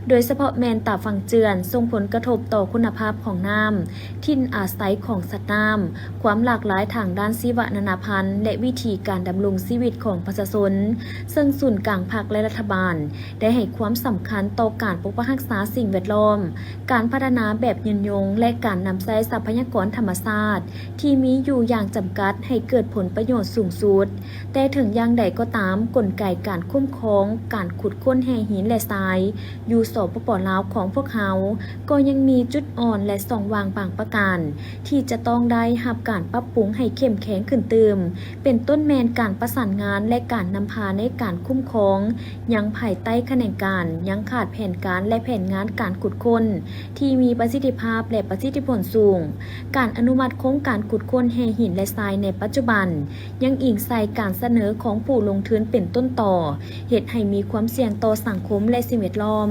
โดยเฉพาะแมนตาฝั่งเจือนส่งผลกระทบต่อคุณภาพของน้ำถิ่นอาศัยของสัตว์น้ำความหลากหลายทางด้านชีวนานาพันธุ์และวิธีการดำรงชีวิตของประชาชนซึ่งศูนย์กลางภาคและรัฐบาลได้ให้ความสำคัญต่อการปกปักรักษาสิ่งแวดล้อมการพัฒนาแบบยืนยงและการนำใช้ทรัพยากรธรรมชาติที่มีอยู่อย่างจำกัดให้เกิดผลประโยชน์สูงสุดแต่ถึงอย่างใดก็ตามกลไกการคุ้มครองการขุดค้นแห่หินและทรายอยู่สปป.ลาวของพวกเขาก็ยังมีจุดอ่อนและส่องวางบางประการที่จะต้องได้รับการปรับปรุงให้เข้มแข็งขึ้นเติมเป็นต้นแมนการประสานงานและการนำพาในการคุ้มครองยังภายใต้แขนงการยังขาดแผนการและแผนงานการขุดค้นที่มีประสิทธิภาพและประสิทธิผลสูงการอนุมัติโครงการขุดค้นแห่หินและทรายในปัจจุบันยังอิงใส่การเสนอของผู้ลงทุนเป็นต้นต่อเหตุให้มีความเสี่ยงต่อสังคมและสิ่งแวดล้อม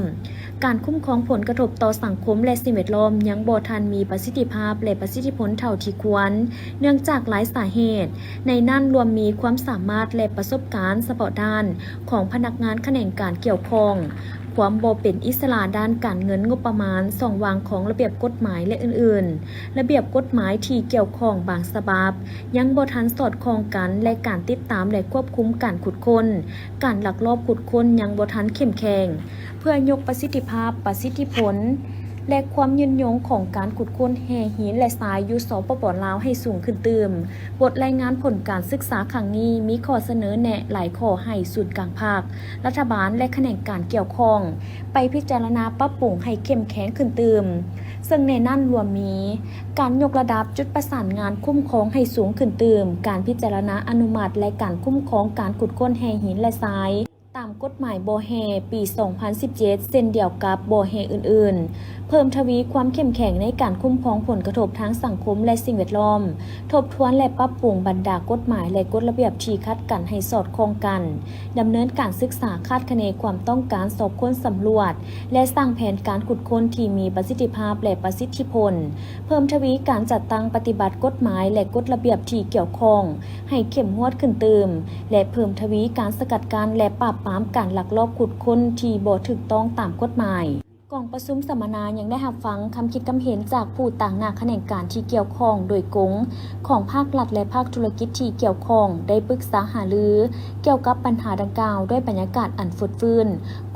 การคุ้มครองผลกระทบต่อสังคมและสิ่งแวดล้อมยังบ่ทันมีประสิทธิภาพและประสิทธิผลเท่าที่ควรเนื่องจากหลายสาเหตุในนั้นรวมมีความสามารถและประสบการณ์เฉพาะด้านของพนักงานแขนงการเกี่ยวข้องความบ่เป็นอิสระด้านการเงินงบประมาณส่องวางของระเบียบกฎหมายและอื่นๆระเบียบกฎหมายที่เกี่ยวข้องบางฉบับยังบ่ทันสอดคล้องกันและการติดตามและควบคุมการขุดค้นการลักลอบขุดค้นยังบ่ทันเข้มแข็งเพื่อยกประสิทธิภาพประสิทธิผลและความยืนยงของการขุดค้นแห่หินและทรายอยู่สปป.ลาวให้สูงขึ้นเติมบทรายงานผลการศึกษาครั้งนี้มีข้อเสนอแนะหลายข้อให้ศูนย์กลางภาครัฐบาลและแขนงการเกี่ยวข้องไปพิจารณาปรับปรุงให้เข้มแข็งขึ้นเติมซึ่งในนั้นรวมมีการยกระดับจุดประสานงานคุ้มครองให้สูงขึ้นเติมการพิจารณาอนุมัติและการคุ้มครองการขุดค้นแห่หินและทรายตามกฎหมายบ่อแห่ปี 2017 เช่นเดียวกับบ่อแห่อื่นๆเพิ่มทวีความเข้มแข็งในการคุ้มครองผลกระทบทางสังคมและสิ่งแวดล้อมทบทวนและปรับปรุงบรรดากฎหมายและกฎระเบียบที่ขัดกันให้สอดคล้องกันดำเนินการศึกษาคาดคะเนความต้องการสอบค้นสำรวจและสร้างแผนการขุดค้นที่มีประสิทธิภาพและประสิทธิผลเพิ่มทวีการจัดตั้งปฏิบัติกฎหมายและกฎระเบียบที่เกี่ยวข้องให้เข้มงวดขึ้นเติมและเพิ่มทวีการสกัดกั้นและปราบปรามการลักลอบขุดค้นที่บ่ถูกต้องตามกฎหมายกองประชุมสัมมนายังได้รับฟังคำคิดคำเห็นจากผู้ต่างหน้าแขนงการที่เกี่ยวข้องโดยกงของภาครัฐและภาคธุรกิจที่เกี่ยวข้องได้ปรึกษาหารือเกี่ยวกับปัญหาดังกล่าวด้วยบรรยากาศอันฟดฟื้น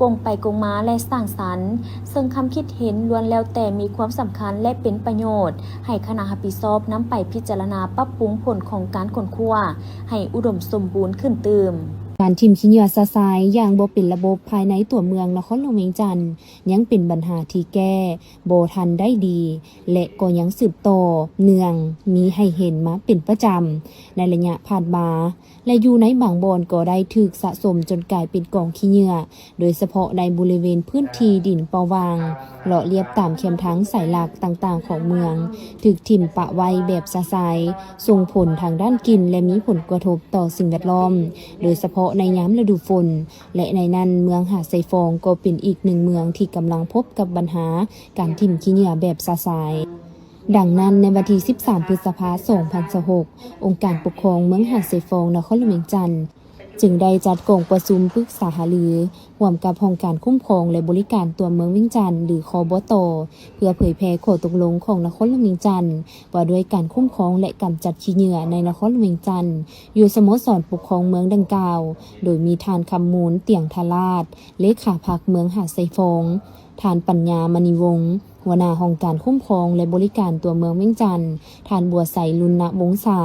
กงไปกงมาและสร้างสรรค์ซึ่งคำคิดเห็นล้วนแล้วแต่มีความสำคัญและเป็นประโยชน์ให้คณะรับผิดชอบนำไปพิจารณาปรับปรุงผลของการค้นคว้าให้อุดมสมบูรณ์ขึ้นเติมการทิ่มขี้เหยื่อซะทรายอย่างบ่เป็นระบบภายในตัวเมืองนครหลวงเวียงจันทน์ยังเป็นปัญหาที่แก้บ่ทันได้ดีและก็ยังสืบต่อเนื่องมีให้เห็นมาเป็นประจำในระยะผ่านมาและอยู่ในบางบ่อนก็ได้ถูกสะสมจนกลายเป็นกองขี้เหยื่อโดยเฉพาะในบริเวณพื้นที่ดินเปาวางเลาะเลียบตามเข็มทางสายหลักต่างๆของเมืองถูกทิ่มปะไว้แบบซะทรายส่งผลทางด้านกินและมีผลกระทบต่อสิ่งแวดล้อมโดยเฉพาะในยามฤดูฝนและในนั้นเมืองหาดไซฟองก็เป็นอีกหนึ่งเมืองที่กำลังพบกับปัญหาการทิ่มขี้เหยื่อแบบซะทรายดังนั้นในวันที่ 13 พฤษภาคม 2026 องค์การปกครองเมืองหาดไซฟองนครหลวงเวียงจันทน์ จึงได้จัดกองประชุมปรึกษาหารือร่วมกับองค์การคุ้มครองและบริการตัวเมืองเวียงจันทน์หรือคบต.เพื่อเผยแพร่ข้อตกลงของนครหลวงเวียงจันทน์ว่าด้วยการคุ้มครองและกำจัดขี้เหงื่อในนครหลวงเวียงจันทน์อยู่สโมสรปกครองเมืองดังกล่าวโดยมีทานคำมูลเตียงทาราชเลขาพรรคเมืองหาดไซฟงทานปัญญามณีวงศ์หัวหน้าห้องการคุ้มครองและบริการตัวเมืองเวียงจันทน์ทานบัวใสลุณวงศา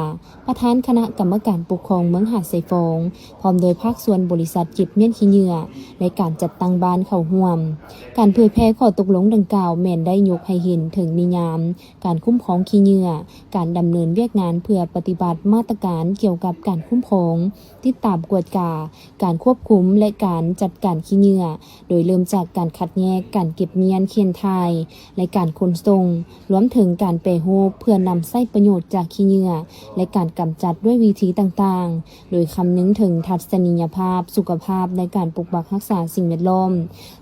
ประธานคณะกรรมการปกครองเมืองหาดไซฟงพร้อมโดยภาคส่วนบริษัทจิตเมียนขี้เหงื่อในการจัดตั้งบ้านเข้าร่วมการเผยแพร่ข้อตกลงดังกล่าวแม่นได้ยกให้เห็นถึงนิยามการคุ้มครองขี้เหงื่อการดำเนินเวียกงานเพื่อปฏิบัติมาตรการเกี่ยวกับการคุ้มครองติดตามกวดกาการควบคุมและการจัดการขี้เหงื่อโดยเริ่มจากการคัดแยกการเก็บเมียนเคียนทายและการขนส่งรวมถึงการแปรรูปเพื่อนำใช้ประโยชน์จากขี้เหงื่อและการกำจัดด้วยวิธีต่างๆโดยคำนึงถึงทัศนียภาพสุขภาพในการปกปักรักษาสิ่งแวดล้อม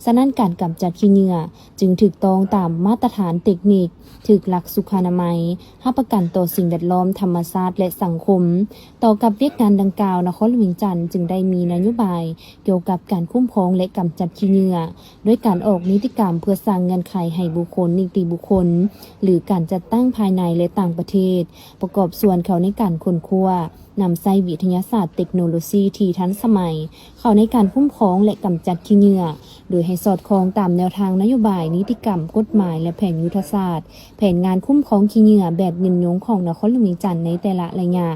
ฉะนั้นการกำจัดขี้เหงื่อจึงถูกต้องตามมาตรฐานเทคนิคถูกหลักสุขอนามัยรับประกันต่อสิ่งแวดล้อมธรรมชาติและสังคมต่อกับเวียกงานดังกล่าวนครหลวงเวียงจันทน์จึงได้มีนโยบายเกี่ยวกับการคุ้มครองและกำจัดขี้เหงื่อด้วยการออกนิติกรรมเพื่อสร้างเงื่อนไขให้บุคคลนิติบุคคลหรือการจัดตั้งภายในและต่างประเทศประกอบส่วนเขาในการค้นคว้านำใช้วิทยาศาสตร์เทคโนโลยีที่ทันสมัยเข้าในการคุ้มครองและกำจัดขี้เหงื่อโดยให้สอดคล้องตามแนวทางนโยบายนิติกรรมกฎหมายและแผนยุทธศาสตร์แผนงานคุ้มครองขี้เหงื่อแบบยืนยงของนครหลวงเวียงจันทน์ในแต่ละระยะ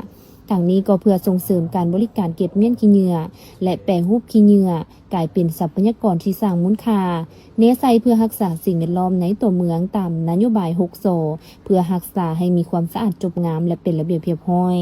ทางนี้ก็เพื่อส่งเสริมการบริการเก็บเมียนขี้เหงื่อและแปรรูปขี้เหงื่อกลายเป็นทรัพยากรที่สร้างมูลค่าเน้นใส่เพื่อรักษาสิ่งแวดล้อมในตัวเมืองตามนโยบาย6 โซเพื่อรักษาให้มีความสะอาดจบงามและเป็นระเบียบเรียบร้อย